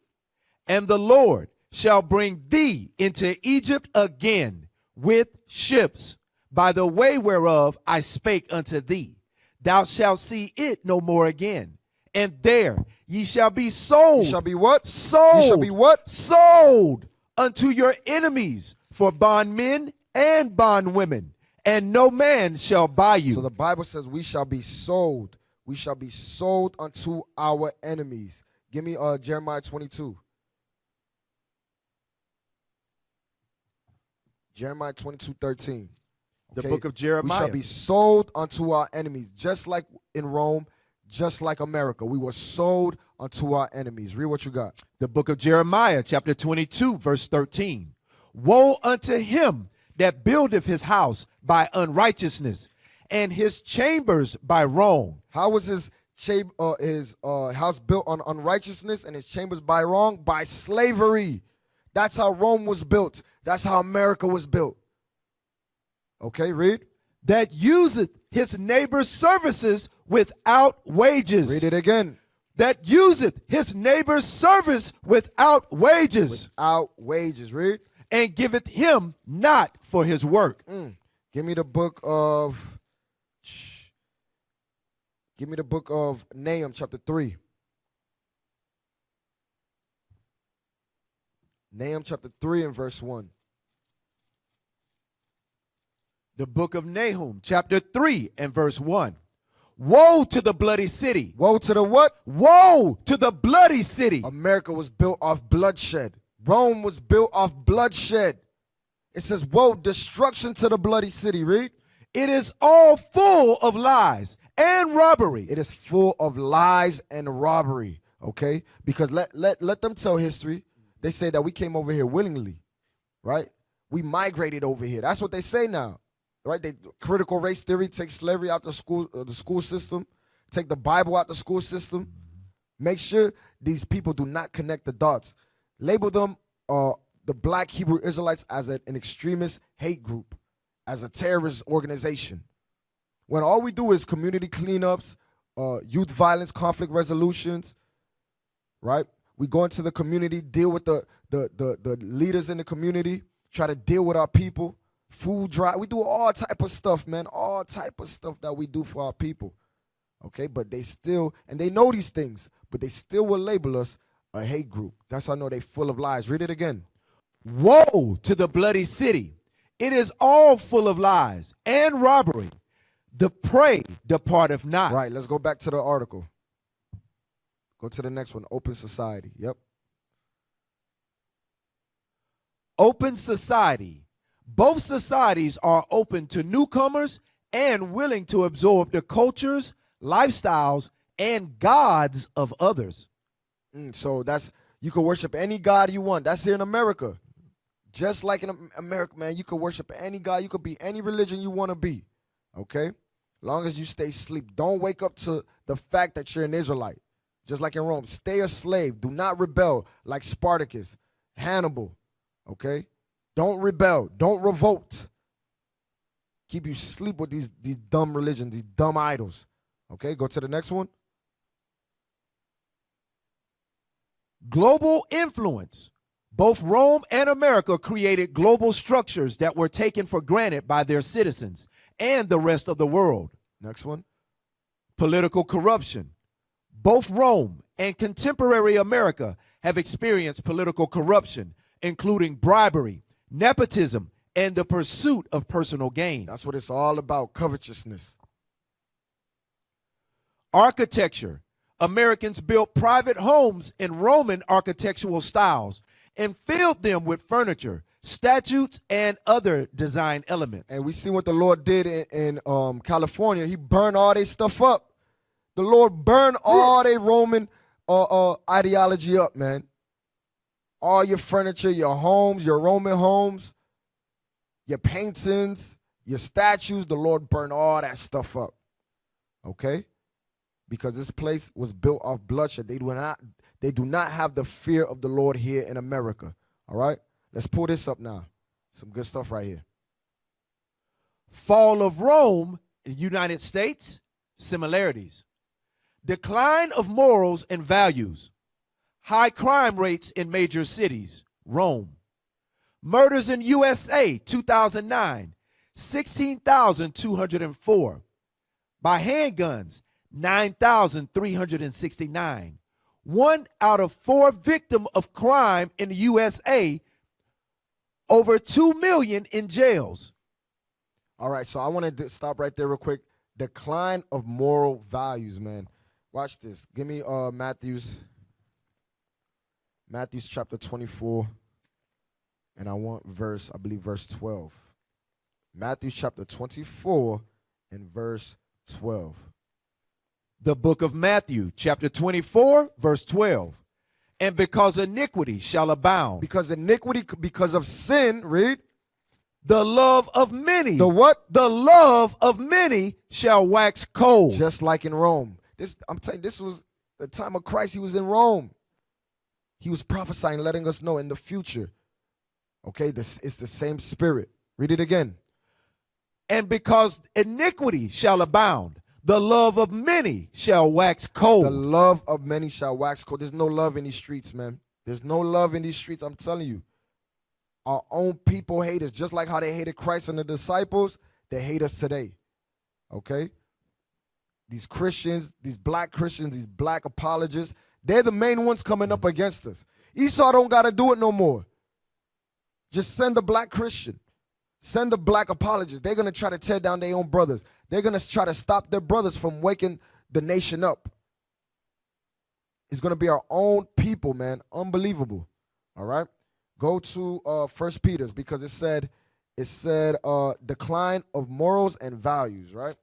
And the Lord shall bring thee into Egypt again with ships, by the way whereof I spake unto thee. Thou shalt see it no more again. And there ye shall be sold. You shall be what? Sold. You shall be what? Sold unto your enemies for bondmen and bondwomen, and no man shall buy you. So the Bible says we shall be sold. We shall be sold unto our enemies. Give me Jeremiah 22. Jeremiah 22:13. The book of Jeremiah. We shall be sold unto our enemies, just like in Rome, just like America. We were sold unto our enemies. Read what you got. The book of Jeremiah, chapter 22, verse 13. Woe unto him that buildeth his house by unrighteousness, and his chambers by wrong. How was his house built on unrighteousness and his chambers by wrong? By slavery. That's how Rome was built. That's how America was built. Okay, read. That useth his neighbor's services without wages. Read it again. That useth his neighbor's service without wages. Without wages. Read. And giveth him not for his work. Give me the book of Nahum chapter 3. Nahum chapter 3 and verse 1. The book of Nahum, chapter 3 and verse 1. Woe to the bloody city. Woe to the what? Woe to the bloody city. America was built off bloodshed. Rome was built off bloodshed. It says, woe, destruction to the bloody city. Read. It is all full of lies and robbery. It is full of lies and robbery. Okay? Because let them tell history. They say that we came over here willingly. Right? We migrated over here. That's what they say now. Right? They critical race theory, take slavery out the school system, take the Bible out the school system. Make sure these people do not connect the dots. Label them, the Black Hebrew Israelites, as an extremist hate group, as a terrorist organization. When all we do is community cleanups, youth violence, conflict resolutions, right? We go into the community, deal with the leaders in the community, try to deal with our people, food drive. We do all type of stuff, man. All type of stuff that we do for our people. Okay, but they still, and they know these things, but they still will label us a hate group. That's how I know they full of lies. Read it again. Woe to the bloody city. It is all full of lies and robbery. The prey departeth not. Right, let's go back to the article. Go to the next one, open society. Yep. Open society. Both societies are open to newcomers and willing to absorb the cultures, lifestyles, and gods of others. So that's, you can worship any God you want. That's here in America. Just like in America, man, you can worship any God. You could be any religion you want to be. Okay? Long as you stay asleep. Don't wake up to the fact that you're an Israelite. Just like in Rome. Stay a slave. Do not rebel like Spartacus, Hannibal. Okay? Don't rebel. Don't revolt. Keep you asleep with these dumb religions, these dumb idols. Okay? Go to the next one. Global influence. Both Rome and America created global structures that were taken for granted by their citizens and the rest of the world. Next one. Political corruption. Both Rome and contemporary America have experienced political corruption, including bribery, nepotism, and the pursuit of personal gain. That's what it's all about, covetousness. Architecture. Americans built private homes in Roman architectural styles and filled them with furniture, statues, and other design elements. And we see what the Lord did in California. He burned all their stuff up. The Lord burned all their Roman ideology up, man. All your furniture, your homes, your Roman homes, your paintings, your statues, the Lord burned all that stuff up. Okay? Because this place was built off bloodshed. They do not have the fear of the Lord here in America. All right? Let's pull this up now. Some good stuff right here. Fall of Rome in the United States, similarities. Decline of morals and values. High crime rates in major cities, Rome. Murders in USA, 2009, 16,204. By handguns, 9,369. 1 out of 4 victims of crime in the USA, over 2 million in jails. All right, so I want to stop right there real quick. Decline of moral values, man. Watch this. Give me Matthew's chapter 24, and I want verse 12. Matthew chapter 24 and verse 12. The book of Matthew, chapter 24, verse 12. And because iniquity shall abound. Because of sin, read. The love of many. The what? The love of many shall wax cold. Just like in Rome. I'm telling you, this was the time of Christ. He was in Rome. He was prophesying, letting us know in the future. Okay, it's the same spirit. Read it again. And because iniquity shall abound, the love of many shall wax cold. The love of many shall wax cold. There's no love in these streets, man. There's no love in these streets, I'm telling you. Our own people hate us. Just like how they hated Christ and the disciples, they hate us today. Okay? These Christians, these black apologists, they're the main ones coming up against us. Esau don't got to do it no more. Just send a black Christian. Send the black apologists. They're going to try to tear down their own brothers. They're going to try to stop their brothers from waking the nation up. It's going to be our own people, man. Unbelievable. All right? Go to 1 Peter's because it said decline of morals and values, right?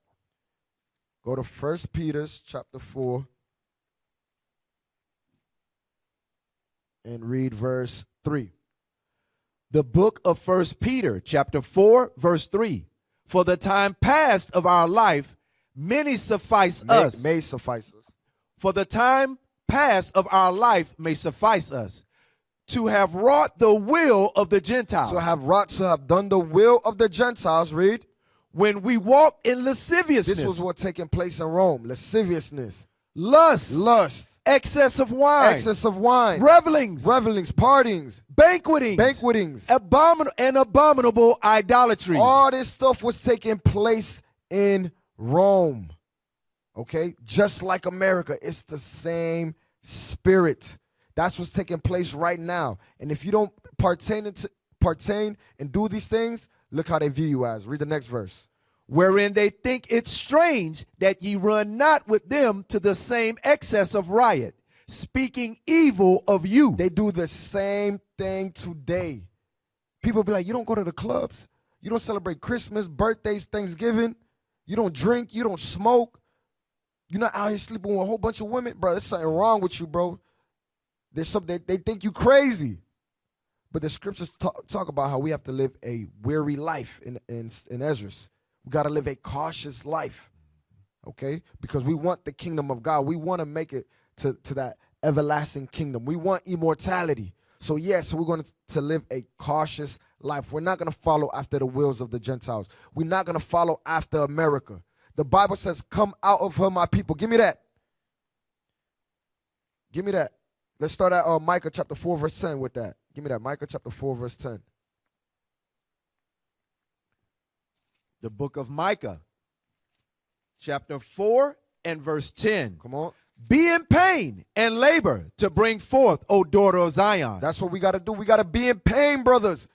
Go to 1 Peter's chapter 4 and read verse 3. The book of 1 Peter, chapter 4, verse 3. For the time past of our life, many suffice us. May suffice us. For the time past of our life may suffice us to have wrought the will of the Gentiles. To have done the will of the Gentiles, read. When we walked in lasciviousness. This was what taking place in Rome, lasciviousness. lust, excess of wine, excess of wine, revelings, partyings, banquetings, abominable idolatries. All this stuff was taking place in Rome. Okay? Just like America, it's the same spirit. That's what's taking place right now. And if you don't partain and do these things, look how they view you as. Read the next verse. Wherein they think it strange that ye run not with them to the same excess of riot, speaking evil of you. They do the same thing today. People be like, you don't go to the clubs. You don't celebrate Christmas, birthdays, Thanksgiving. You don't drink. You don't smoke. You're not out here sleeping with a whole bunch of women. Bro, there's something wrong with you, bro. There's something, they think you crazy. But the scriptures talk about how we have to live a weary life in Esdras. We got to live a cautious life, okay? Because we want the kingdom of God. We want to make it to that everlasting kingdom. We want immortality. So, yes, we're going to live a cautious life. We're not going to follow after the wills of the Gentiles. We're not going to follow after America. The Bible says, come out of her, my people. Give me that. Give me that. Let's start at Micah chapter 4, verse 10 with that. Give me that. Micah chapter 4, verse 10. The book of Micah, chapter 4 and verse 10. Come on. Be in pain and labor to bring forth, O daughter of Zion. That's what we got to do. We got to be in pain, brothers.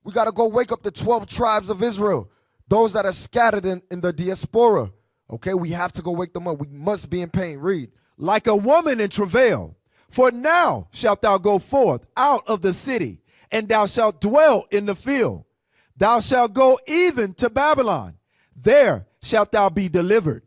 We got to go wake up the 12 tribes of Israel, those that are scattered in the diaspora. Okay, we have to go wake them up. We must be in pain. Read. Like a woman in travail. For now shalt thou go forth out of the city, and thou shalt dwell in the field. Thou shalt go even to Babylon. There shalt thou be delivered.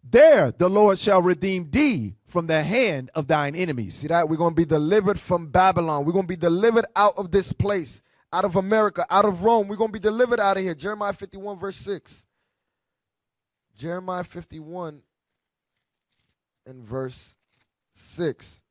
There the Lord shall redeem thee from the hand of thine enemies. See that? We're going to be delivered from Babylon. We're going to be delivered out of this place, out of America, out of Rome. We're going to be delivered out of here. Jeremiah 51, verse 6. Jeremiah 51 and verse 6.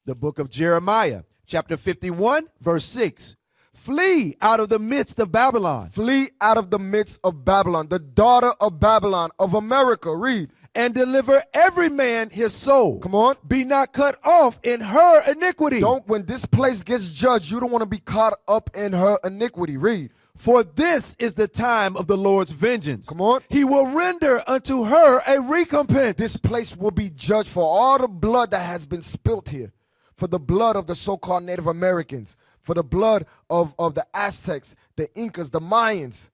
The book of Jeremiah, chapter 51, verse 6. Flee out of the midst of Babylon. Flee out of the midst of Babylon, the daughter of Babylon, of America. Read. And deliver every man his soul. Come on. Be not cut off in her iniquity. When this place gets judged, you don't want to be caught up in her iniquity. Read. For this is the time of the Lord's vengeance. Come on. He will render unto her a recompense. This place will be judged for all the blood that has been spilt here, for the blood of the so-called Native Americans, for the blood of the Aztecs, the Incas, the Mayans,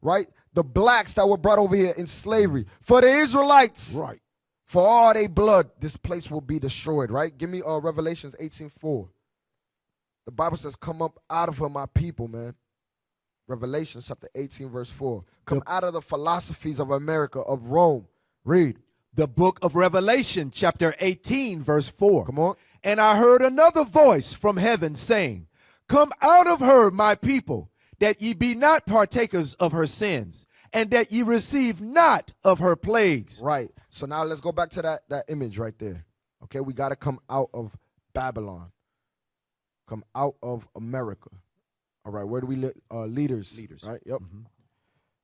right? The blacks that were brought over here in slavery, for the Israelites, right? For all their blood, this place will be destroyed, right? Give me Revelations 18:4. The Bible says, come up out of her, my people, man. Revelation chapter 18, verse 4. Come out of the philosophies of America, of Rome. Read. The book of Revelation, chapter 18, verse 4. Come on. And I heard another voice from heaven saying, come out of her, my people, that ye be not partakers of her sins, and that ye receive not of her plagues. Right. So now let's go back to that image right there. Okay, we got to come out of Babylon. Come out of America. All right, where do we live? Leaders. Leaders. Right, yep. Mm-hmm.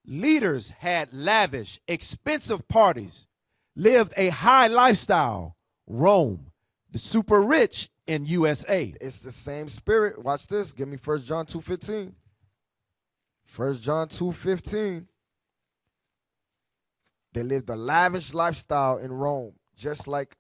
Leaders had lavish, expensive parties, lived a high lifestyle. Rome, the super rich in USA. It's the same spirit. Watch this. Give me 1 John 2:15. 1 John 2:15. They lived a lavish lifestyle in Rome, just like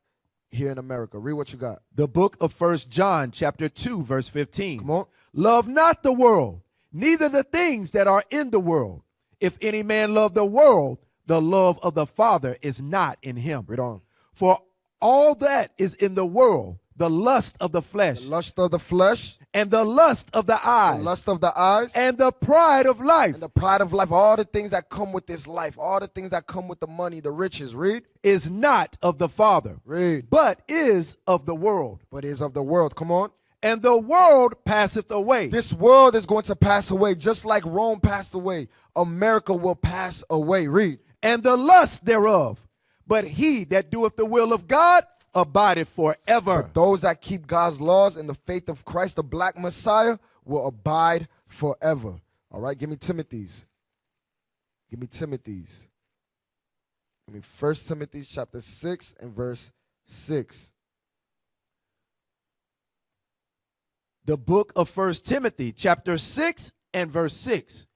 here in America. Read what you got. The book of 1 John chapter 2, verse 15. Come on. Love not the world, neither the things that are in the world. If any man love the world, the love of the Father is not in him. Read on. For all that is in the world, the lust of the flesh, the lust of the flesh, and the lust of the eyes, the lust of the eyes, and the pride of life, and the pride of life, all the things that come with this life, all the things that come with the money, the riches. Read. is not of the Father. Read. But is of the world. But is of the world. Come on. And the world passeth away. This world is going to pass away, just like Rome passed away. America will pass away. Read. And the lust thereof. But he that doeth the will of God abideth forever. But those that keep God's laws and the faith of Christ, the black Messiah, will abide forever. All right, give me Timothy's. Give me 1 Timothy chapter 6 and verse 6. The book of 1 Timothy, chapter 6 and verse 6.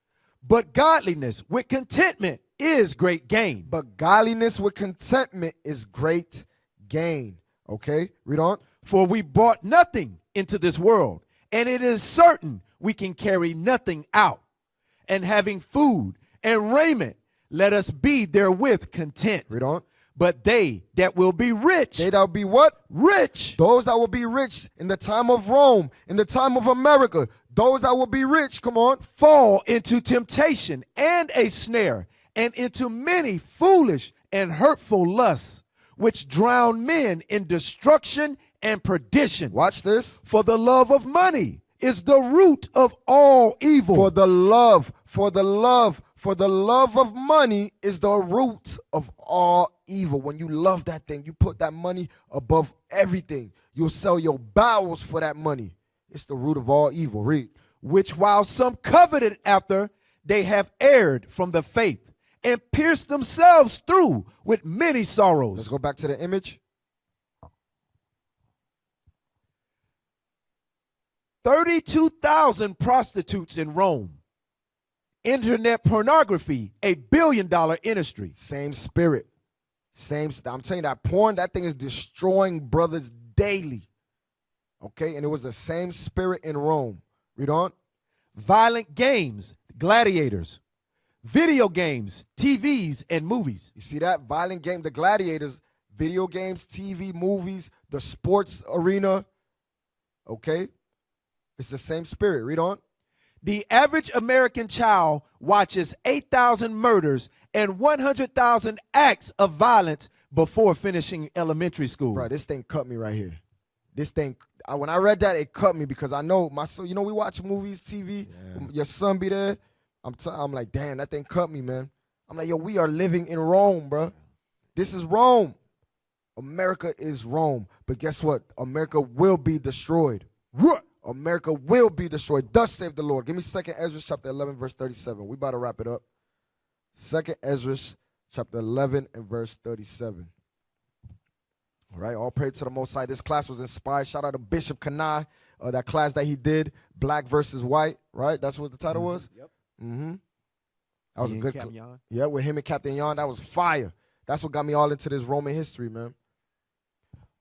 But godliness with contentment is great gain. But godliness with contentment is great gain. Okay, read on. For we brought nothing into this world, and it is certain we can carry nothing out. And having food and raiment, let us be therewith content. Read on. But they that will be rich, They that will be what? rich, Those that will be rich in the time of Rome, in the time of America, those that will be rich, come on, fall into temptation and a snare, and into many foolish and hurtful lusts, which drown men in destruction and perdition. watch this. For the love of money is the root of all evil. For the love of money is the root of all evil. When you love that thing, you put that money above everything. You'll sell your bowels for that money. It's the root of all evil. Read. Which while some coveted after, they have erred from the faith and pierced themselves through with many sorrows. Let's go back to the image. 32,000 prostitutes in Rome. Internet pornography, $1 billion industry. Same spirit. I'm telling you, that porn, that thing is destroying brothers daily. Okay, and it was the same spirit in Rome. Read on. Violent games, gladiators. Video games, TVs, and movies. You see that? Violent game, the gladiators, video games, TV, movies, the sports arena. Okay? It's the same spirit. Read on. The average American child watches 8,000 murders and 100,000 acts of violence before finishing elementary school. Bro, this thing cut me right here. This thing, when I read that, it cut me because I know my son, we watch movies, TV, your son be there. I'm like, damn, that thing cut me, man. I'm like, yo, we are living in Rome, bro. This is Rome. America is Rome. But guess what? America will be destroyed. America will be destroyed. Thus save the Lord. Give me 2nd Ezra chapter 11, verse 37. We about to wrap it up. 2nd Ezra chapter 11 and verse 37. All right, all praise to the Most High. This class was inspired. Shout out to Bishop Kanai, that class that he did, Black versus White, right? That's what the title was? Yep. Mm-hmm. That was a good Captain Jan. Yeah, with him and Captain Jan, that was fire. That's what got me all into this Roman history, man.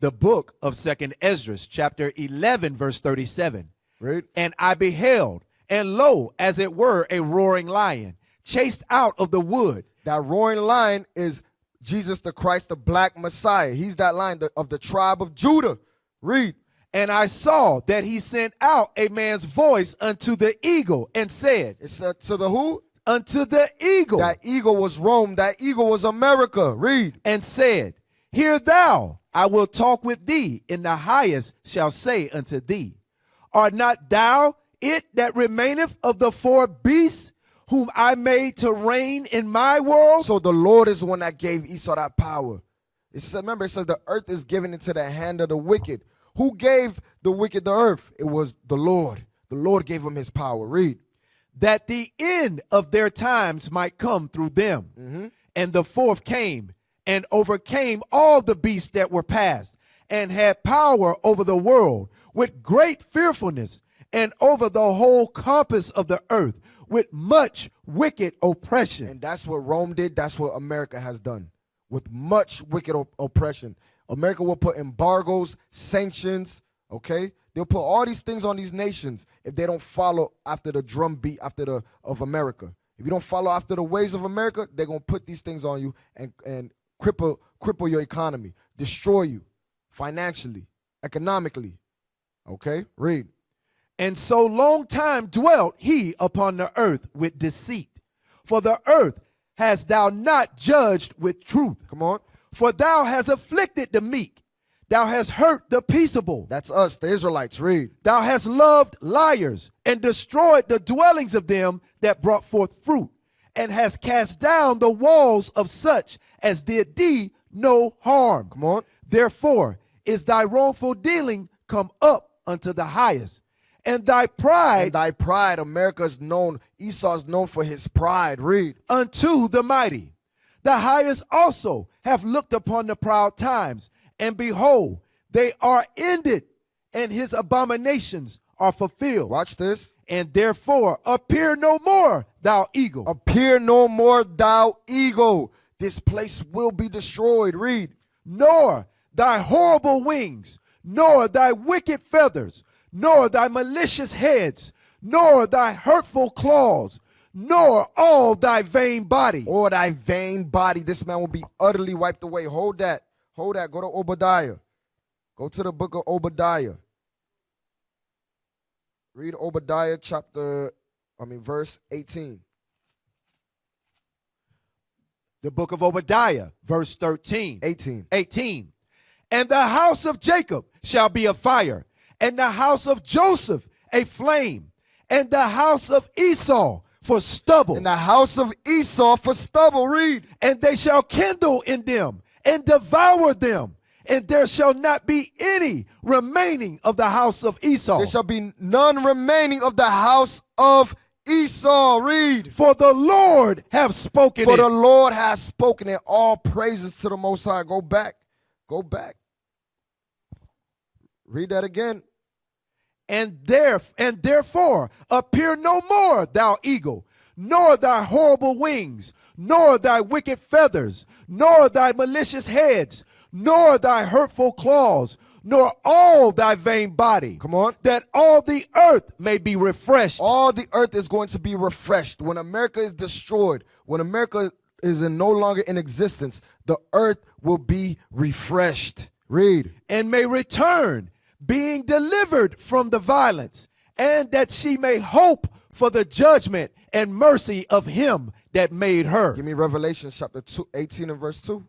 The book of 2nd Ezra, chapter 11, verse 37. Right? And I beheld, and lo, as it were a roaring lion, chased out of the wood. That roaring lion is Jesus the Christ, the Black Messiah. He's that lion of the tribe of Judah. Read. And I saw that he sent out a man's voice unto the eagle and said, It said to the who? Unto the eagle. That eagle was Rome. That eagle was America. Read. And said, Hear thou, I will talk with thee, and the highest shall say unto thee, Art not thou it that remaineth of the four beasts, whom I made to reign in my world? So the Lord is the one that gave Esau that power. It says, remember, it says the earth is given into the hand of the wicked. Who gave the wicked the earth? It was the Lord. The Lord gave him his power. Read. That the end of their times might come through them. Mm-hmm. And the fourth came and overcame all the beasts that were past, and had power over the world with great fearfulness, and over the whole compass of the earth with much wicked oppression. And that's what Rome did. That's what America has done with much wicked oppression. America will put embargoes, sanctions, okay? They'll put all these things on these nations if they don't follow after the drumbeat of America. If you don't follow after the ways of America, they're going to put these things on you and cripple your economy, destroy you financially, economically. Okay? Read. And so long time dwelt he upon the earth with deceit. For the earth hast thou not judged with truth. Come on. For thou hast afflicted the meek. Thou hast hurt the peaceable. That's us, the Israelites. Read. Thou hast loved liars and destroyed the dwellings of them that brought forth fruit, and hast cast down the walls of such as did thee no harm. Come on. Therefore is thy wrongful dealing come up unto the highest, and thy pride America is known, Esau is known for his pride. Read. unto the mighty. The highest also have looked upon the proud times, And behold, they are ended, and his abominations are fulfilled. Watch this. And therefore appear no more, thou eagle. Appear no more, thou eagle. This place will be destroyed. Read. Nor thy horrible wings, nor thy wicked feathers, nor thy malicious heads, nor thy hurtful claws, nor all thy vain body. Or thy vain body. This man will be utterly wiped away. Hold that. Hold that. Go to Obadiah. Go to the book of Obadiah. Read Obadiah verse 18. The book of Obadiah, verse 13. 18. 18. And the house of Jacob shall be a fire, and the house of Joseph a flame, and the house of Esau for stubble. In the house of Esau for stubble. Read. And they shall kindle in them and devour them, and there shall not be any remaining of the house of Esau. There shall be none remaining of the house of Esau. Read. For the Lord have spoken For it. the Lord has spoken it. All praises to the Most High. Go back. Go back. Read that again. And therefore appear no more, thou eagle, nor thy horrible wings, nor thy wicked feathers, nor thy malicious heads, nor thy hurtful claws, nor all thy vain body. Come on. That all the earth may be refreshed. All the earth is going to be refreshed. When America is destroyed, when America is no longer in existence, the earth will be refreshed. Read. And may return, being delivered from the violence, and that she may hope for the judgment and mercy of him that made her. Give me Revelation chapter 18 and verse 2.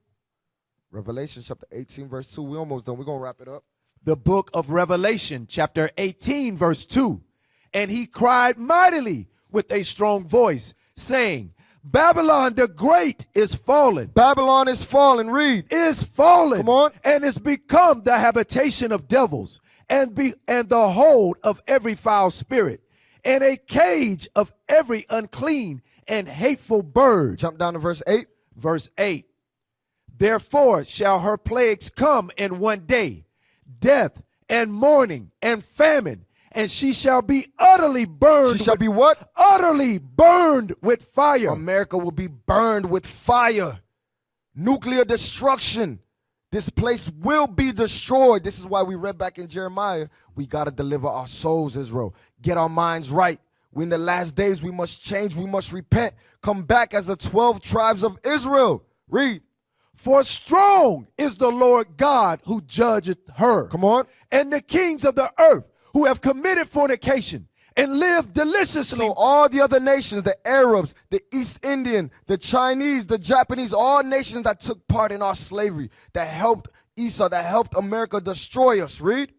Revelation chapter 18 verse 2. We almost done. We're going to wrap it up. The book of Revelation, chapter 18, verse 2. And he cried mightily with a strong voice, saying, Babylon the great is fallen. Babylon is fallen. Read. Is fallen. Come on. And is become the habitation of devils, and the hold of every foul spirit, and a cage of every unclean and hateful bird. Jump down to verse 8. Verse 8. Therefore shall her plagues come in one day, death and mourning and famine, and she shall be utterly burned. She shall be what? Utterly burned with fire. America will be burned with fire. Nuclear destruction. This place will be destroyed. This is why we read back in Jeremiah, we got to deliver our souls, Israel. Get our minds right. We're in the last days. We must change. We must repent. Come back as the 12 tribes of Israel. Read. For strong is the Lord God who judgeth her. Come on. And the kings of the earth who have committed fornication and lived deliciously. So all the other nations, the Arabs, the East Indian, the Chinese, the Japanese, all nations that took part in our slavery, that helped Esau, that helped America destroy us. Read.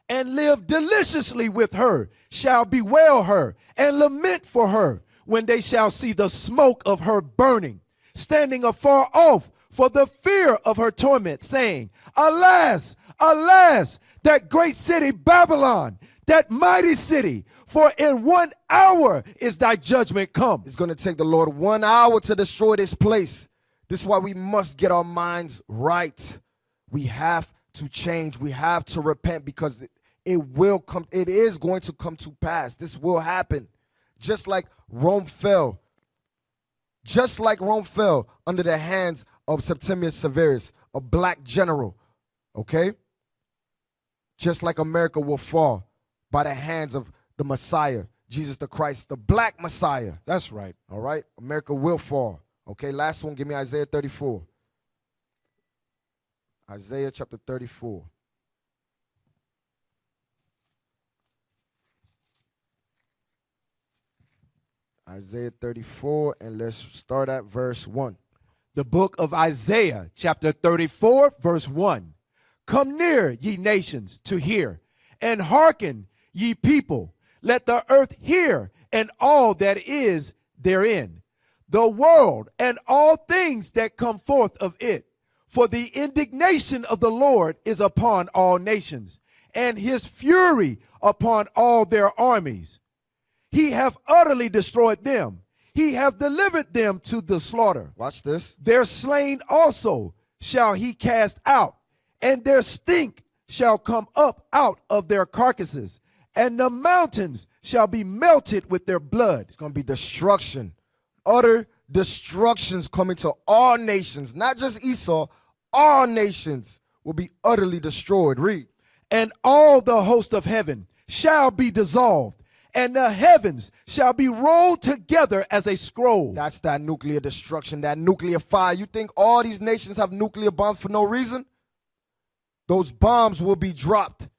And live deliciously with her, shall bewail her and lament for her when they shall see the smoke of her burning, standing afar off for the fear of her torment, saying, Alas, alas, that great city Babylon, that mighty city, for in 1 hour is thy judgment come. It's going to take the Lord 1 hour to destroy this place. This is why we must get our minds right. We have to change. We have to repent, because it will come. It is going to come to pass. This will happen. Just like Rome fell. Just like Rome fell under the hands of Septimius Severus, a black general. Okay? Just like America will fall by the hands of the Messiah, Jesus the Christ, the black Messiah. That's right. All right? America will fall. Okay, last one, give me Isaiah 34. Isaiah chapter 34. Isaiah 34, and let's start at verse 1. The book of Isaiah, chapter 34, verse 1. Come near, ye nations, to hear, and hearken, ye people. Let the earth hear, and all that is therein, the world and all things that come forth of it. For the indignation of the Lord is upon all nations, and his fury upon all their armies. He hath utterly destroyed them. He hath delivered them to the slaughter. Watch this. Their slain also shall he cast out, and their stink shall come up out of their carcasses, and the mountains shall be melted with their blood. It's going to be destruction. Utter destructions coming to all nations, not just Esau. All nations will be utterly destroyed. Read. And all the host of heaven shall be dissolved, and the heavens shall be rolled together as a scroll. That's that nuclear destruction, that nuclear fire. You think all these nations have nuclear bombs for no reason? Those bombs will be dropped,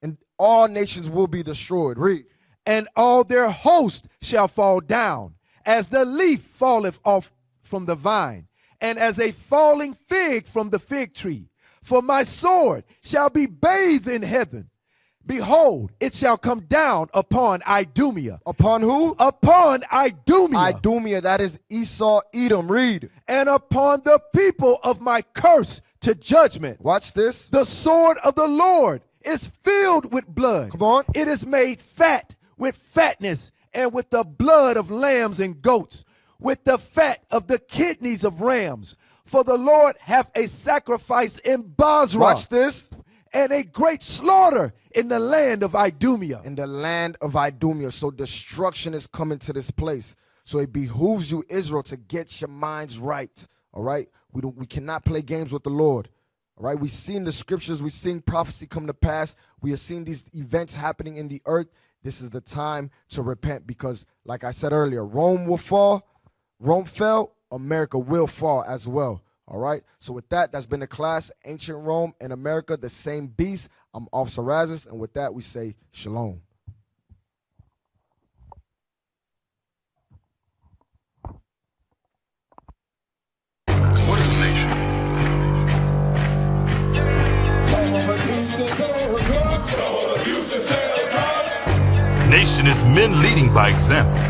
and all nations will be destroyed. Read. And all their host shall fall down, as the leaf falleth off from the vine, and as a falling fig from the fig tree. For my sword shall be bathed in heaven. Behold, it shall come down upon Idumea. Upon who? Upon Idumea. Idumea, that is Esau, Edom. Read. And upon the people of my curse to judgment. Watch this. The sword of the Lord is filled with blood. Come on. It is made fat with fatness, and with the blood of lambs and goats, with the fat of the kidneys of rams. For the Lord hath a sacrifice in Basra. Watch this. And a great slaughter in the land of Idumea. In the land of Idumea. So destruction is coming to this place. So it behooves you, Israel, to get your minds right. All right? We cannot play games with the Lord. All right? We've seen the scriptures. We've seen prophecy come to pass. We have seen these events happening in the earth. This is the time to repent because, like I said earlier, Rome will fall. Rome fell. America will fall as well. All right. So with that, that's been the class. Ancient Rome and America, the same beast. I'm Officer Razis. And with that, we say shalom. What is a nation? Nation is men leading by example.